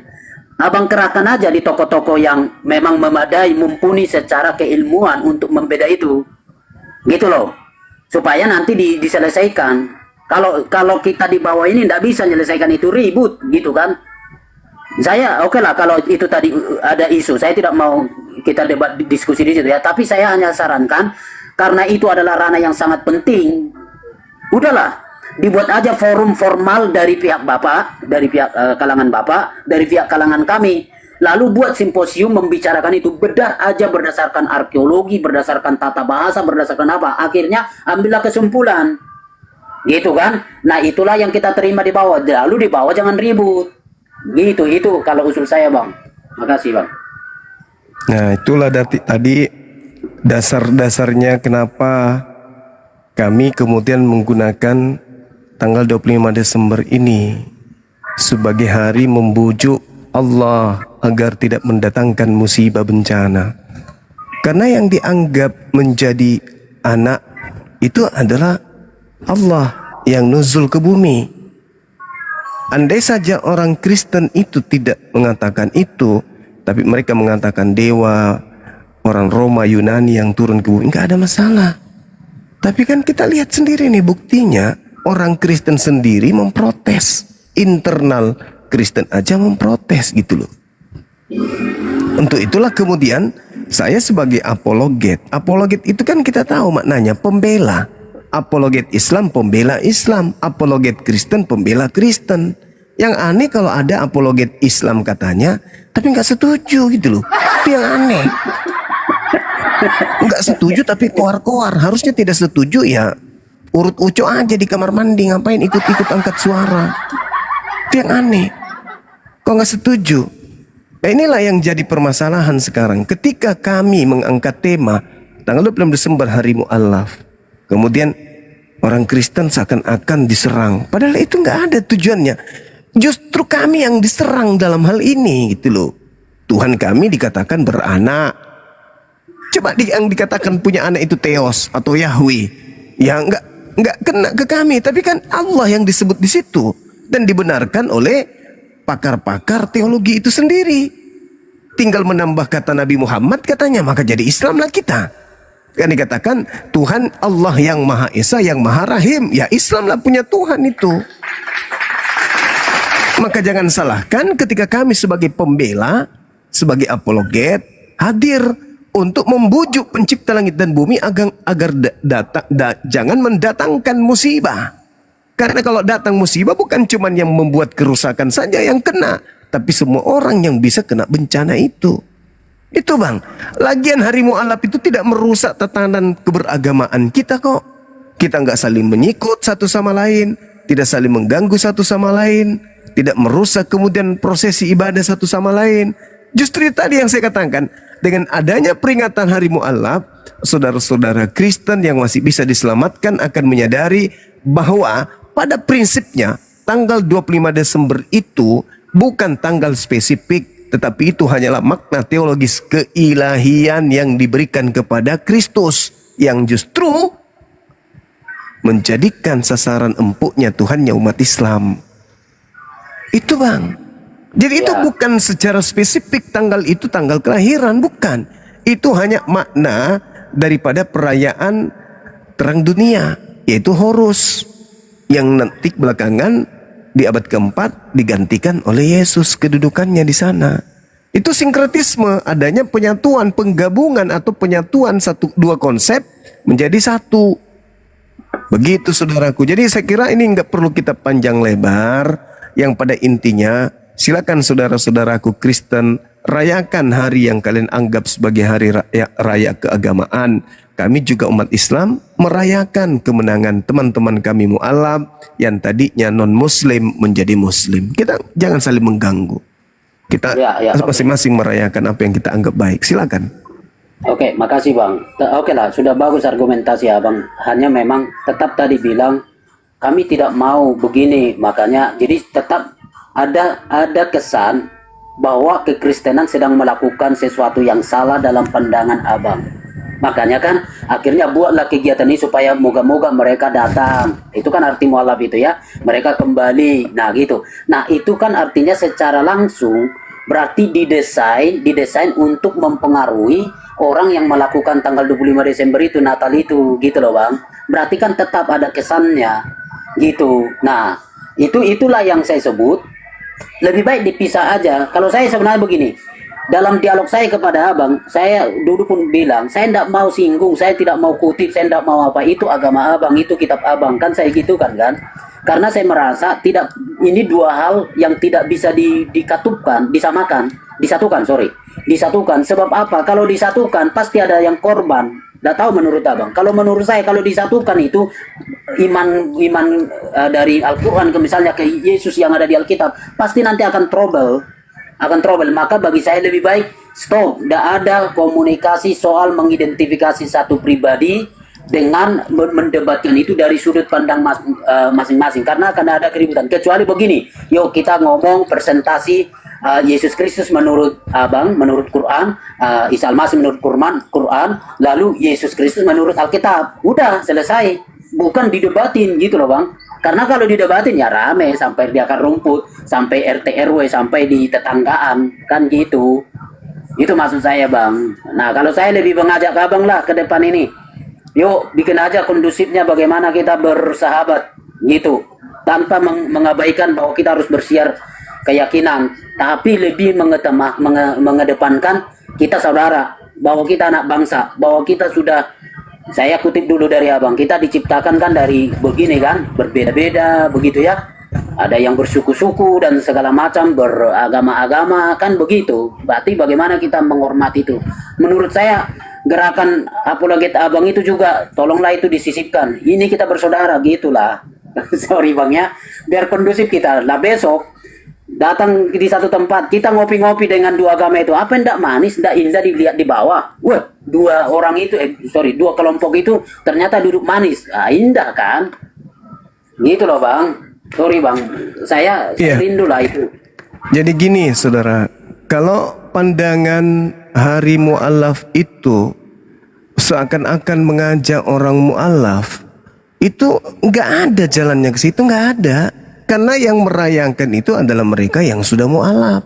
abang kerahkan aja di toko-toko yang memang memadai, mumpuni secara keilmuan untuk membeda itu, gitu loh, supaya nanti diselesaikan. Kalau kita di bawah ini tidak bisa menyelesaikan itu, ribut, gitu kan. Saya oke lah kalau itu tadi ada isu, saya tidak mau kita debat diskusi di situ ya, tapi saya hanya sarankan karena itu adalah ranah yang sangat penting, udahlah dibuat aja forum formal dari pihak Bapak, dari pihak kalangan Bapak, dari pihak kalangan kami. Lalu buat simposium membicarakan itu, bedah aja berdasarkan arkeologi, berdasarkan tata bahasa, berdasarkan apa. Akhirnya ambillah kesimpulan. Gitu kan? Nah, itulah yang kita terima di bawah. Lalu di bawah jangan ribut. Gitu, itu kalau usul saya, Bang. Makasih, Bang. Nah, itulah tadi dasar-dasarnya kenapa kami kemudian menggunakan tanggal 25 Desember ini sebagai hari membujuk Allah agar tidak mendatangkan musibah bencana. Karena yang dianggap menjadi anak itu adalah Allah yang nuzul ke bumi. Andai saja orang Kristen itu tidak mengatakan itu, tapi mereka mengatakan dewa, orang Roma, Yunani yang turun ke bumi, nggak ada masalah. Tapi kan kita lihat sendiri nih buktinya, orang Kristen sendiri memprotes. Internal Kristen aja memprotes gitu loh. Untuk itulah kemudian saya sebagai apologet. Apologet itu kan kita tahu maknanya pembela. Apologet Islam, pembela Islam. Apologet Kristen, pembela Kristen. Yang aneh kalau ada apologet Islam katanya, tapi nggak setuju gitu loh. Itu yang aneh. Nggak setuju tapi koar-koar. Harusnya tidak setuju ya urut uco aja di kamar mandi, ngapain ikut-ikut angkat suara. Itu yang aneh. Kok nggak setuju? Nah, inilah yang jadi permasalahan sekarang. Ketika kami mengangkat tema tanggal 26 Desember Hari Mu'alaf, kemudian orang Kristen seakan-akan diserang. Padahal itu nggak ada tujuannya. Justru kami yang diserang dalam hal ini gitu loh. Tuhan kami dikatakan beranak. Coba yang dikatakan punya anak itu Theos atau Yahweh. Ya nggak kena ke kami. Tapi kan Allah yang disebut di situ. Dan dibenarkan oleh pakar-pakar teologi itu sendiri. Tinggal menambah kata Nabi Muhammad katanya, maka jadi Islamlah kita. Kan dikatakan Tuhan Allah yang Maha Esa, yang Maha Rahim. Ya Islamlah punya Tuhan itu. Maka jangan salahkan ketika kami sebagai pembela, sebagai apologet, hadir untuk membujuk pencipta langit dan bumi agar jangan mendatangkan musibah. Karena kalau datang musibah bukan cuma yang membuat kerusakan saja yang kena, tapi semua orang yang bisa kena bencana itu. Itu bang, lagian Hari Mu'alaf itu tidak merusak tatanan keberagamaan kita kok. Kita nggak saling menyikut satu sama lain, tidak saling mengganggu satu sama lain, tidak merusak kemudian prosesi ibadah satu sama lain. Justru tadi yang saya katakan, dengan adanya peringatan Hari Mu'alaf, saudara-saudara Kristen yang masih bisa diselamatkan akan menyadari bahwa pada prinsipnya tanggal 25 Desember itu bukan tanggal spesifik, tetapi itu hanyalah makna teologis keilahian yang diberikan kepada Kristus yang justru menjadikan sasaran empuknya Tuhannya umat Islam. Itu bang. Jadi itu bukan secara spesifik tanggal itu tanggal kelahiran, bukan. Itu hanya makna daripada perayaan terang dunia, yaitu Horus, yang nanti belakangan di abad keempat digantikan oleh Yesus kedudukannya di sana. Itu sinkretisme, adanya penyatuan, penggabungan atau penyatuan dua konsep menjadi satu. Begitu saudaraku. Jadi saya kira ini nggak perlu kita panjang lebar. Yang pada intinya silakan saudara-saudaraku Kristen rayakan hari yang kalian anggap sebagai hari raya keagamaan. Kami juga umat Islam merayakan kemenangan teman-teman kami mu'alaf yang tadinya non-muslim menjadi muslim. Kita jangan saling mengganggu. Kita masing-masing merayakan apa yang kita anggap baik. Silakan. Oke, makasih bang. Oke lah, sudah bagus argumentasi abang. Hanya memang tetap tadi bilang kami tidak mau begini, makanya jadi tetap ada kesan bahwa kekristenan sedang melakukan sesuatu yang salah dalam pandangan abang. Makanya kan akhirnya buatlah kegiatan ini supaya moga-moga mereka datang. Itu kan arti mu'alaf itu ya. Mereka kembali. Nah gitu. Nah itu kan artinya secara langsung berarti didesain untuk mempengaruhi orang yang melakukan tanggal 25 Desember itu, Natal itu, gitu loh bang. Berarti kan tetap ada kesannya gitu. Nah itulah yang saya sebut lebih baik dipisah aja. Kalau saya sebenarnya begini, dalam dialog saya kepada abang, saya dulu pun bilang, saya tidak mau singgung, saya tidak mau kutip, saya tidak mau apa, itu agama abang, itu kitab abang, kan saya gitu kan. Karena saya merasa tidak, ini dua hal yang tidak bisa disatukan. Sebab apa? Kalau disatukan pasti ada yang korban. Tidak tahu menurut abang. Kalau menurut saya, kalau disatukan itu iman dari Al-Quran misalnya ke Yesus yang ada di Alkitab, pasti nanti akan trouble. Maka bagi saya lebih baik stop. Tidak ada komunikasi soal mengidentifikasi satu pribadi dengan mendebatkan itu dari sudut pandang masing-masing, karena akan ada keributan. Kecuali begini, yuk kita ngomong presentasi Yesus Kristus menurut abang, menurut Quran, Isa Al-Masih menurut Quran, lalu Yesus Kristus menurut Alkitab. Udah selesai, bukan didebatin gitu loh bang. Karena kalau didebatin ya rame sampai di akar rumput, sampai RT RW, sampai di tetanggaan, kan gitu. Itu maksud saya bang. Nah kalau saya lebih mengajak abang lah ke depan ini, yuk bikin aja kondusifnya bagaimana kita bersahabat gitu, tanpa mengabaikan bahwa kita harus bersiar keyakinan, tapi lebih mengedepankan kita saudara, bahwa kita anak bangsa, bahwa kita sudah, saya kutip dulu dari abang, kita diciptakan kan dari begini kan, berbeda-beda begitu ya, ada yang bersuku-suku dan segala macam, beragama-agama kan begitu. Berarti bagaimana kita menghormati itu. Menurut saya gerakan apologet abang itu juga tolonglah itu disisipkan, ini kita bersaudara gitulah. Sorry bang ya, biar kondusif kita lah. Besok datang di satu tempat, kita ngopi-ngopi dengan dua agama itu, apa yang tidak manis, tidak indah dilihat di bawah? Wah, dua orang itu, dua kelompok itu ternyata duduk manis, indah kan? Gitu loh bang. Sorry bang, saya Iya. rindu lah itu. Jadi gini saudara, kalau pandangan hari mu'alaf itu seakan-akan mengajak orang mu'alaf, itu nggak ada jalannya ke situ, nggak ada. Karena yang merayakan itu adalah mereka yang sudah mu'alaf,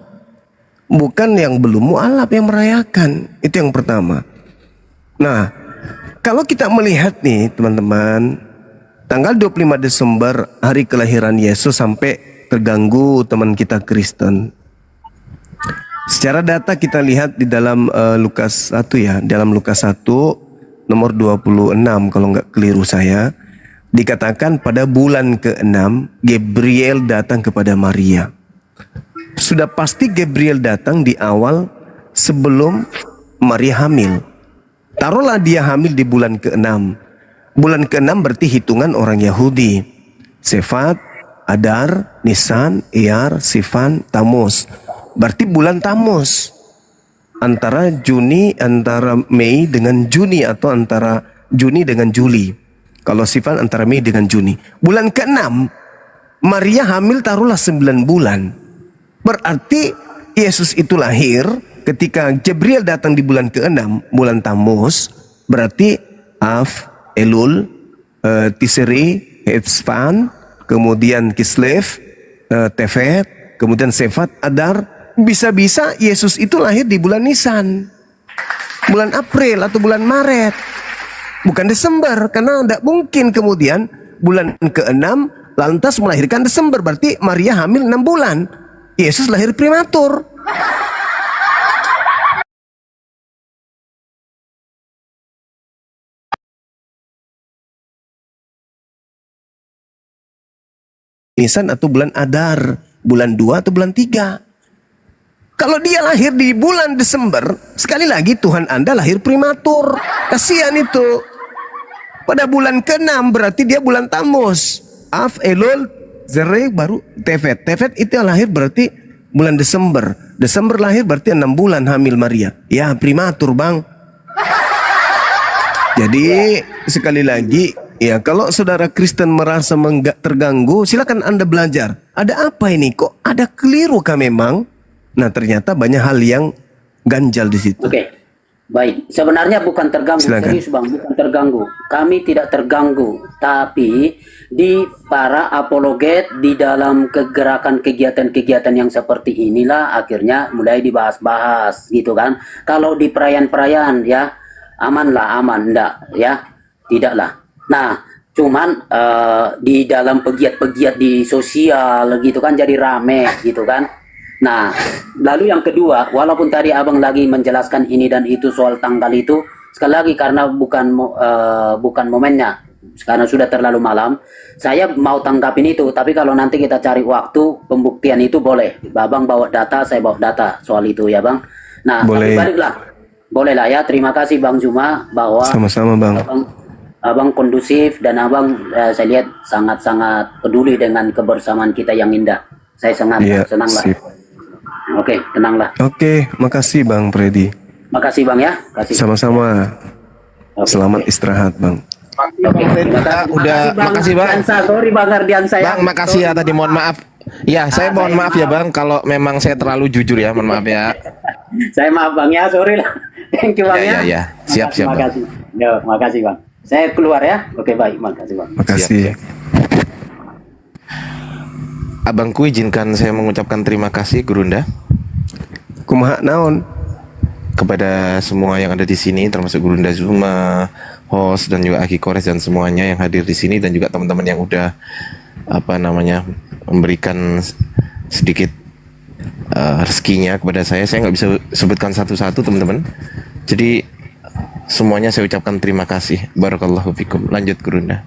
bukan yang belum mu'alaf yang merayakan. Itu yang pertama. Nah, kalau kita melihat nih teman-teman, tanggal 25 Desember hari kelahiran Yesus sampai terganggu teman kita Kristen. Secara data kita lihat di dalam Lukas 1 ya, dalam Lukas 1 nomor 26 kalau nggak keliru saya, dikatakan pada bulan ke-6 Gabriel datang kepada Maria. Sudah pasti Gabriel datang di awal sebelum Maria hamil. Taruhlah dia hamil di bulan ke-6. Bulan ke-6 berarti hitungan orang Yahudi. Sefat, Adar, Nisan, Iyar, Sivan, Tamus. Berarti bulan Tamus. Antara Mei dengan Juni atau antara Juni dengan Juli. Kalau Sivan antara Mei dengan Juni. Bulan ke-6 Maria hamil taruhlah 9 bulan. Berarti Yesus itu lahir ketika Gabriel datang di bulan ke-6, bulan Tamus. Berarti Av, Elul, Tisri, Hetsvan, kemudian Kislev, Tefet, kemudian Sefat, Adar. Bisa-bisa Yesus itu lahir di bulan Nisan, bulan April atau bulan Maret, bukan Desember. Karena tidak mungkin kemudian bulan ke-6 lantas melahirkan Desember. Berarti Maria hamil 6 bulan, Yesus lahir prematur. Nisan atau bulan Adar, bulan 2 atau bulan 3. Kalau dia lahir di bulan Desember, sekali lagi Tuhan Anda lahir prematur. Kasihan itu. Pada bulan ke-6 berarti dia bulan Tamus. Av, Elul, Zereh, baru Tefet. Tefet itu yang lahir berarti bulan Desember. Desember lahir berarti 6 bulan hamil Maria. Ya prematur bang. Jadi sekali lagi, ya kalau saudara Kristen merasa terganggu, silakan Anda belajar. Ada apa ini? Kok ada keliru kah memang? Nah ternyata banyak hal yang ganjal di situ. Oke, baik. Sebenarnya bukan terganggu, Silakan. serius bang, bukan terganggu. Kami tidak terganggu, tapi di para apologet di dalam kegerakan kegiatan-kegiatan yang seperti inilah akhirnya mulai dibahas-bahas, gitu kan? Kalau di perayaan-perayaan ya aman, enggak ya, tidaklah. Nah, cuman di dalam pegiat-pegiat di sosial gitu kan jadi rame gitu kan. Nah, lalu yang kedua, walaupun tadi abang lagi menjelaskan ini dan itu soal tanggal itu, sekali lagi karena bukan momennya, karena sudah terlalu malam, saya mau tanggapin itu. Tapi kalau nanti kita cari waktu pembuktian itu boleh. Abang bawa data, saya bawa data soal itu ya bang. Nah, Boleh. tapi baliklah, boleh lah ya. Terima kasih bang Zuma bahwa Sama-sama bang. abang kondusif dan abang saya lihat sangat-sangat peduli dengan kebersamaan kita yang indah. Saya sangat Iya, senang lah. sip. Oke, tenanglah. Oke, makasih bang Freddy. Makasih bang ya. Kasih. Sama-sama. Oke, Selamat oke. istirahat bang. Oke, terima kasih. Makasih, Bang. Ardiansa. Sorry bang Ardiansa ya. Bang, makasih ya tadi, mohon maaf. Ya, saya mohon saya maaf ya Bang kalau memang saya terlalu jujur ya, mohon maaf ya. Saya maaf bang ya, sorry lah. Thank you bang Ya, ya. ya, ya. Siap, siap, Bang. Makasih. Ya, makasih bang. Saya keluar ya. Oke baik, makasih bang. Makasih. Abangku izinkan saya mengucapkan terima kasih Gurunda Kumaha naon? kepada semua yang ada di sini, termasuk Gurunda Zuma, host dan juga Aki Kores dan semuanya yang hadir di sini, dan juga teman-teman yang udah memberikan sedikit rezekinya kepada saya. Saya nggak bisa sebutkan satu-satu teman-teman. Jadi semuanya saya ucapkan terima kasih. Barakallahu fikum. Lanjut Gurunda.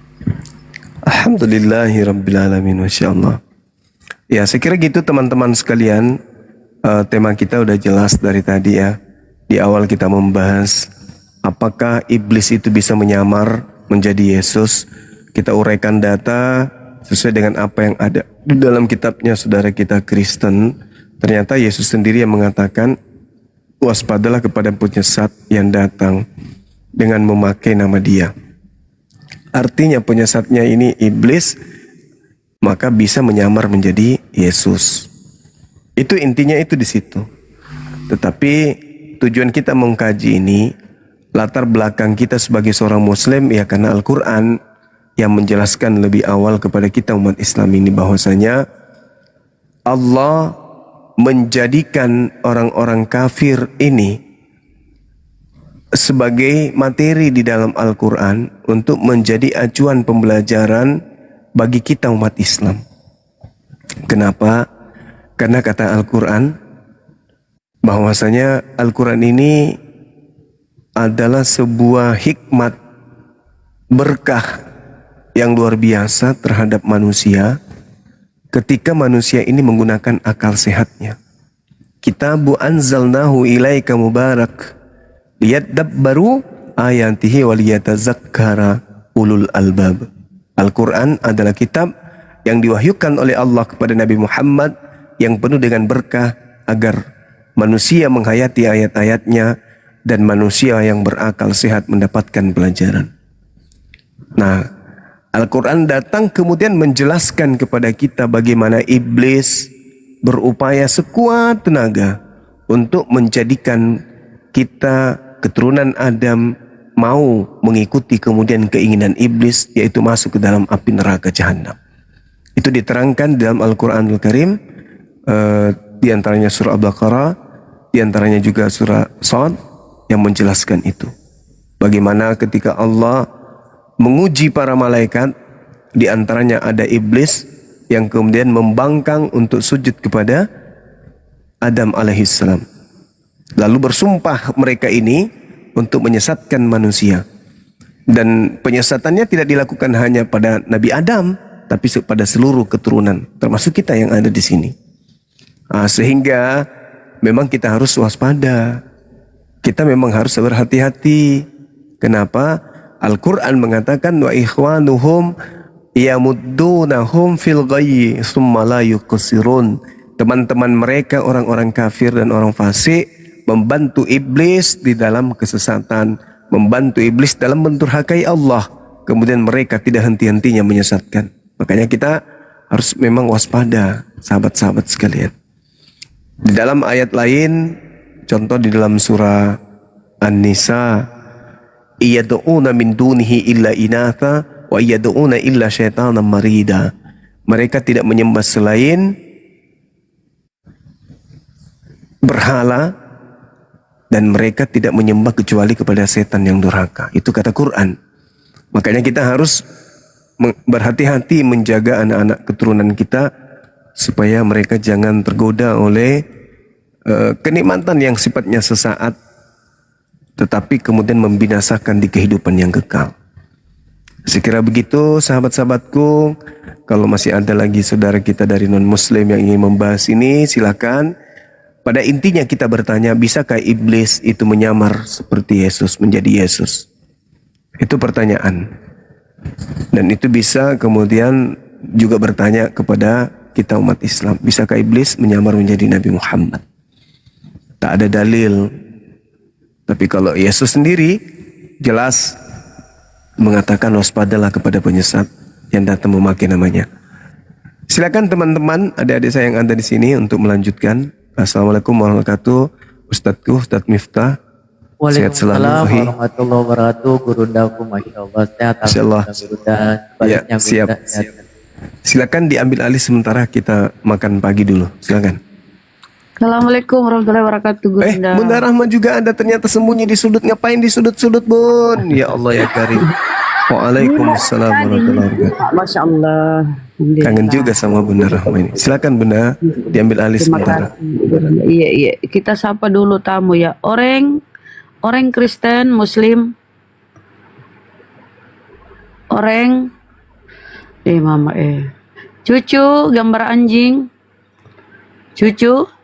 Alhamdulillahirrabbilalamin. Masya Allah. Ya saya kira gitu teman-teman sekalian. Tema kita udah jelas dari tadi ya. Di awal kita membahas apakah iblis itu bisa menyamar menjadi Yesus. Kita uraikan data sesuai dengan apa yang ada di dalam kitabnya saudara kita Kristen. Ternyata Yesus sendiri yang mengatakan, waspadalah kepada penyesat yang datang dengan memakai nama Dia. Artinya penyesatnya ini iblis, maka bisa menyamar menjadi Yesus. Itu intinya itu di situ. Tetapi tujuan kita mengkaji ini, latar belakang kita sebagai seorang Muslim ya karena Al-Quran yang menjelaskan lebih awal kepada kita umat Islam ini bahwasanya Allah menjadikan orang-orang kafir ini sebagai materi di dalam Al-Quran untuk menjadi acuan pembelajaran bagi kita umat Islam. Kenapa? Karena kata Al-Quran bahwasanya Al-Quran ini adalah sebuah hikmat berkah yang luar biasa terhadap manusia ketika manusia ini menggunakan akal sehatnya. Kitabu anzalnahu ilaika mubarak liyadabbaru ayatihi waliyatazakkara ulul albab. Al-Quran adalah kitab yang diwahyukan oleh Allah kepada Nabi Muhammad yang penuh dengan berkah agar manusia menghayati ayat-ayatnya dan manusia yang berakal sehat mendapatkan pelajaran. Nah, Al-Quran datang kemudian menjelaskan kepada kita bagaimana iblis berupaya sekuat tenaga untuk menjadikan kita keturunan Adam mau mengikuti kemudian keinginan iblis, yaitu masuk ke dalam api neraka jahanam. Itu diterangkan dalam Al-Quranul Karim, di antaranya surah Al-Baqarah, di antaranya juga surah Shad yang menjelaskan itu. Bagaimana ketika Allah menguji para malaikat, di antaranya ada iblis yang kemudian membangkang untuk sujud kepada Adam alaihissalam. Lalu bersumpah mereka ini untuk menyesatkan manusia. Dan penyesatannya tidak dilakukan hanya pada Nabi Adam, tapi pada seluruh keturunan, termasuk kita yang ada di sini. Sehingga memang kita harus waspada. Kita memang harus berhati-hati. Kenapa? Al-Quran mengatakan wa ikhwanuhum yamuddunahum fil ghayyi summa la yuqsirun. Teman-teman mereka orang-orang kafir dan orang fasik membantu iblis di dalam kesesatan, membantu iblis dalam mendurhakai Allah. Kemudian mereka tidak henti-hentinya menyesatkan. Makanya kita harus memang waspada, sahabat-sahabat sekalian. Di dalam ayat lain, contoh di dalam surah An-Nisa, iyad'una min dunihi illa inatha wa iyad'una illa syaitanan marida. Mereka tidak menyembah selain berhala dan mereka tidak menyembah kecuali kepada setan yang durhaka. Itu kata Quran. Makanya kita harus berhati-hati menjaga anak-anak keturunan kita supaya mereka jangan tergoda oleh kenikmatan yang sifatnya sesaat tetapi kemudian membinasakan di kehidupan yang kekal. Sekira begitu sahabat-sahabatku. Kalau masih ada lagi saudara kita dari non-muslim yang ingin membahas ini, silakan. Pada intinya kita bertanya, bisakah iblis itu menyamar seperti Yesus, menjadi Yesus? Itu pertanyaan. Dan itu bisa kemudian juga bertanya kepada kita umat Islam, bisakah iblis menyamar menjadi Nabi Muhammad? Tak ada dalil. Tapi kalau Yesus sendiri jelas mengatakan waspadalah kepada penyesat yang datang memakai namanya. Silakan teman-teman, adik-adik saya yang ada di sini untuk melanjutkan. Assalamualaikum warahmatullahi wabarakatuh. Ustadzku, Ustadz Miftah. Sehat selalu. Waalaikumsalam warahmatullahi wabarakatuh. Gurundaku, Masya Allah. Sehat. Masya Allah. Ya, siap. Sehat. Silakan diambil alih sementara kita makan pagi dulu. Silakan. Assalamualaikum warahmatullahi wabarakatuh, Bunda. Bunda Rahma juga ada ternyata sembunyi di sudut. Ngapain di sudut-sudut, Bun? Ya Allah ya Karim. Waalaikumsalam warahmatullahi wabarakatuh. Masya Allah. Kangen juga sama Bunda Rahma ini. Silakan Bunda, diambil alih sementara. Iya. Kita sapa dulu tamu ya. Orang Kristen, Muslim. Mama Cucu, gambar anjing. Cucu.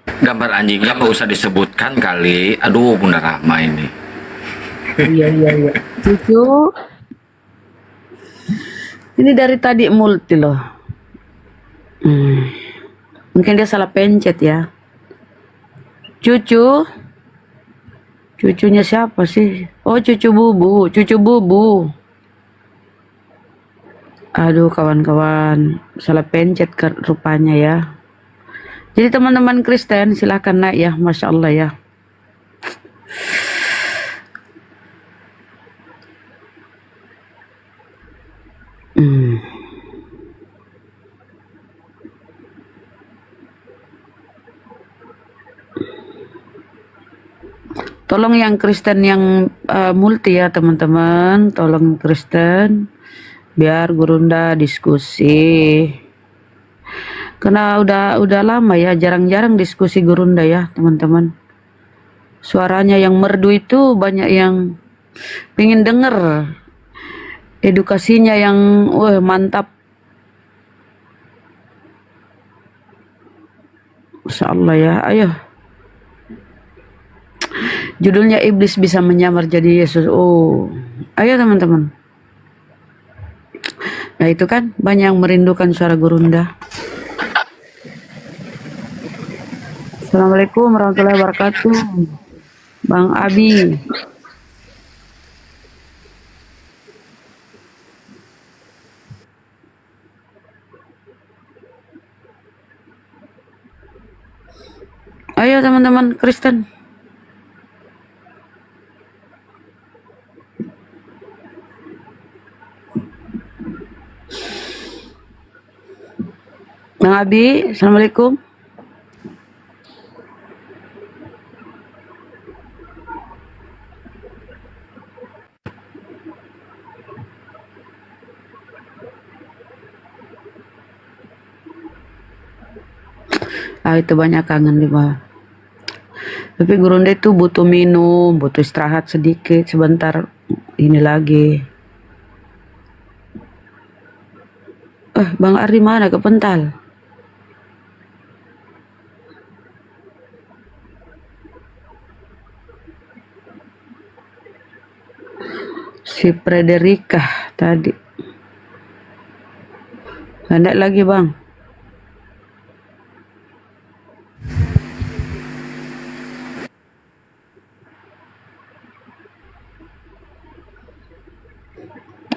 Gambar anjingnya nggak usah disebutkan kali. Aduh, Bunda Rahma ini. Iya. Cucu. Ini dari tadi multi loh. Mungkin dia salah pencet ya. Cucunya siapa sih? Oh, cucu bubu. Aduh kawan-kawan, salah pencet rupanya ya. Jadi teman-teman Kristen silahkan naik ya, Masya Allah ya. Tolong yang Kristen yang multi ya teman-teman, tolong Kristen biar Gurunda diskusi. Karena udah lama ya, jarang-jarang diskusi Gurunda ya teman-teman. Suaranya yang merdu itu banyak yang pengen denger. Edukasinya yang mantap. Masya Allah ya, ayo. Judulnya Iblis Bisa Menyamar Jadi Yesus. Oh, ayo teman-teman. Nah itu kan banyak yang merindukan suara Gurunda. Assalamualaikum warahmatullahi wabarakatuh, Bang Abi. Ayo teman-teman Kristen. Bang Abi, Assalamualaikum. Itu banyak kangen di bawah. Tapi Gurunda itu butuh minum, butuh istirahat sedikit sebentar. Ini lagi. Bang Ardi mana ke Pental? Si Frederika tadi. Ada lagi bang.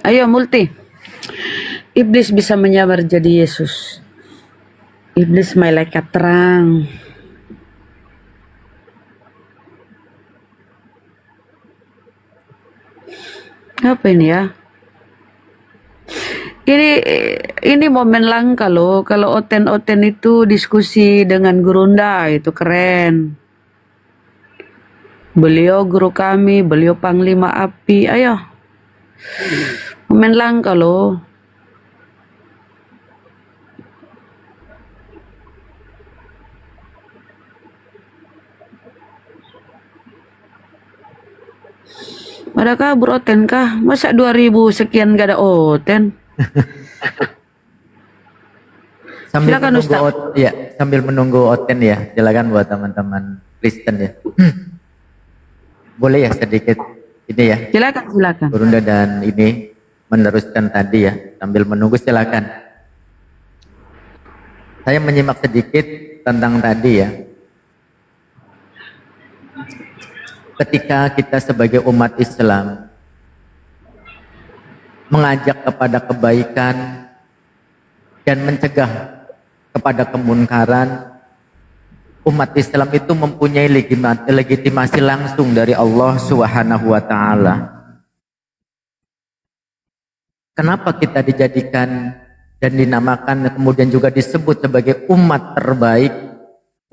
Ayo multi. Iblis bisa menyamar jadi Yesus. Iblis malaikat terang. Apa ini ya? Ini momen langka loh. Kalau Oten itu diskusi dengan Gurunda itu keren. Beliau guru kami, beliau panglima api. Ayo. Momen langka loh. Pada kabur Oten kah? Masa 2000 sekian gak ada Oten? Sambil Silakan, menunggu Ustaz. sambil menunggu Oten ya. Silakan buat teman-teman Kristen ya. Boleh ya sedikit ini ya. Silakan. Gurunda dan ini meneruskan tadi ya. Sambil menunggu silakan. Saya menyimak sedikit tentang tadi ya. Ketika kita sebagai umat Islam mengajak kepada kebaikan dan mencegah kepada kemunkaran, umat Islam itu mempunyai legitimasi langsung dari Allah Subhanahu wa taala. Kenapa kita dijadikan dan dinamakan kemudian juga disebut sebagai umat terbaik,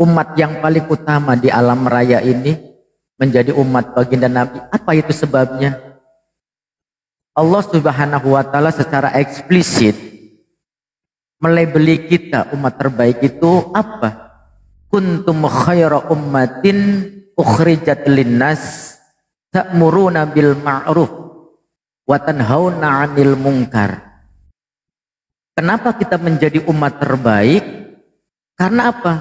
umat yang paling utama di alam raya ini, menjadi umat baginda Nabi? Apa itu sebabnya? Allah Subhanahu wa taala secara eksplisit melabeli kita umat terbaik itu apa? Kuntum khaira ummatin ukhrijat linnas ta'muruna bil ma'ruf wa tanhauna 'anil munkar. Kenapa kita menjadi umat terbaik? Karena apa?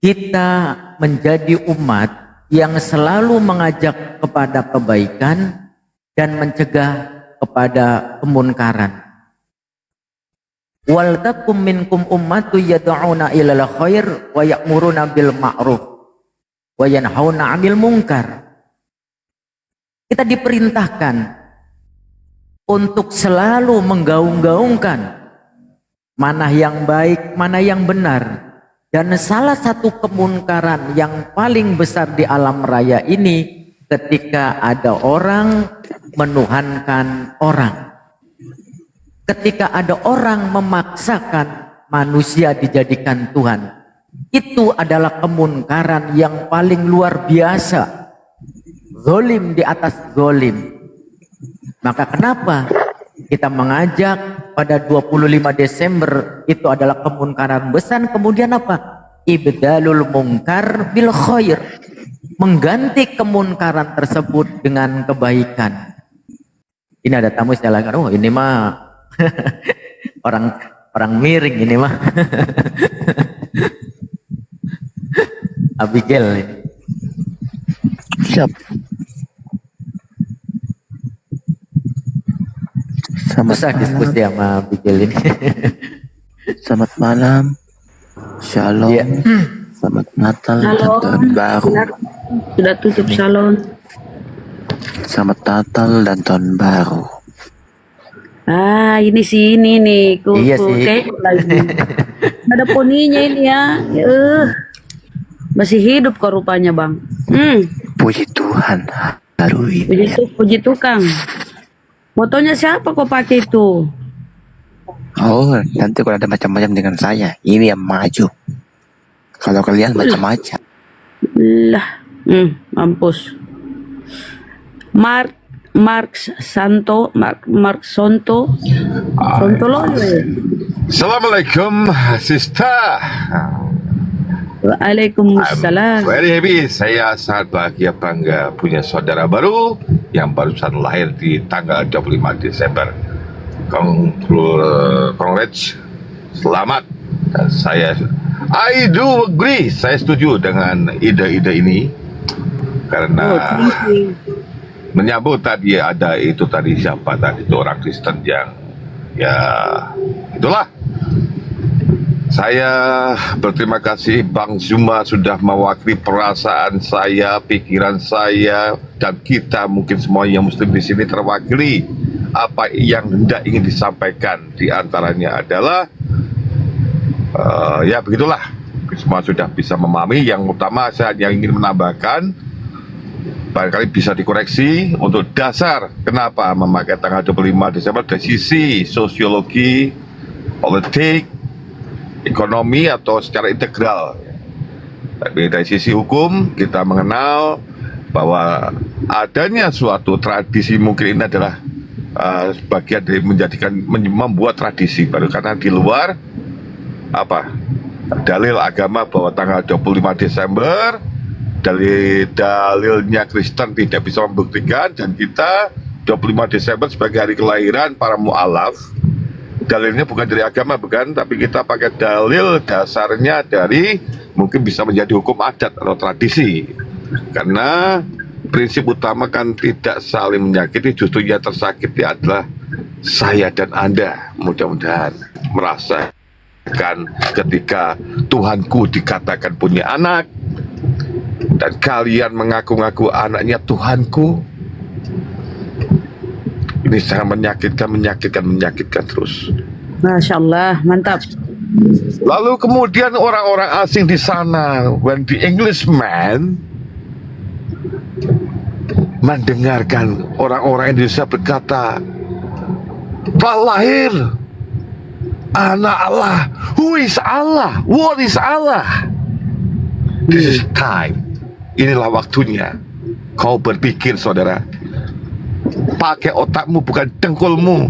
Kita menjadi umat yang selalu mengajak kepada kebaikan dan mencegah kepada kemunkaran. Wal takum minkum ummatu yad'una ilal khair wa ya'muruna bil ma'ruf wa yanhauna 'anil munkar. Kita diperintahkan untuk selalu menggaung-gaungkan mana yang baik, mana yang benar. Dan salah satu kemunkaran yang paling besar di alam raya ini ketika ada orang menuhankan orang. Ketika ada orang memaksakan manusia dijadikan Tuhan. Itu adalah kemunkaran yang paling luar biasa. Zolim di atas zolim. Maka kenapa kita mengajak pada 25 Desember itu adalah kemunkaran besar. Kemudian apa? Ibdalul mungkar bil khair. Mengganti kemunkaran tersebut dengan kebaikan. Ini ada tamu saya lagi. Oh ini mah orang miring ini mah. Abigail ini. Siap. Susah diskusi sama Abigail ini. Selamat malam. Shalom. Iya. Selamat Natal dan Halo. Tahun Baru. Sudah tutup salon. Selamat Natal dan Tahun Baru. Ah, ini sih ini nih. Iya sih. Tengok lagi. Ada poninya ini ya. Masih hidup kok rupanya, Bang. Puji Tuhan. Baru ini. Puji tukang. Fotonya siapa kok pakai itu? Oh, nanti kalau ada macam-macam dengan saya, ini yang maju. Kalau kalian macam-macam. Lah, mampus. Mark Sonto loh. Assalamualaikum, sister. Waalaikumsalam. Very happy. Saya sangat bahagia bangga punya saudara baru yang barusan lahir di tanggal 25 Desember. Congrats. Selamat. Dan I do agree. Saya setuju dengan ide-ide ini karena menyambut tadi ada itu tadi siapa tadi itu orang Kristen yang ya itulah. Saya berterima kasih Bang Zuma sudah mewakili perasaan saya, pikiran saya, dan kita mungkin semua yang muslim di sini terwakili. Apa yang hendak ingin disampaikan di antaranya adalah ya begitulah. Semua sudah bisa memahami. Yang utama saya yang ingin menambahkan, barangkali bisa dikoreksi untuk dasar kenapa memakai tanggal 25 Desember dari sisi sosiologi, politik, ekonomi atau secara integral. Tapi dari sisi hukum kita mengenal bahwa adanya suatu tradisi mungkin ini adalah sebagian dari membuat tradisi baru karena di luar dalil agama bahwa tanggal 25 Desember dari dalilnya Kristen tidak bisa membuktikan dan kita 25 Desember sebagai hari kelahiran para mu'alaf. Dalilnya bukan dari agama bukan, tapi kita pakai dalil dasarnya dari mungkin bisa menjadi hukum adat atau tradisi. Karena prinsip utama kan tidak saling menyakiti, justru yang tersakiti adalah saya dan Anda. Mudah-mudahan merasakan ketika Tuhanku dikatakan punya anak dan kalian mengaku-ngaku anaknya Tuhanku. Ini sangat menyakitkan terus. Masya Allah, mantap. Lalu kemudian orang-orang asing di sana, when the Englishman mendengarkan orang-orang Indonesia berkata, telah lahir anak Allah. Who is Allah? What is Allah? This is time. Inilah waktunya. Kau berpikir saudara. Pakai otakmu bukan dengkulmu.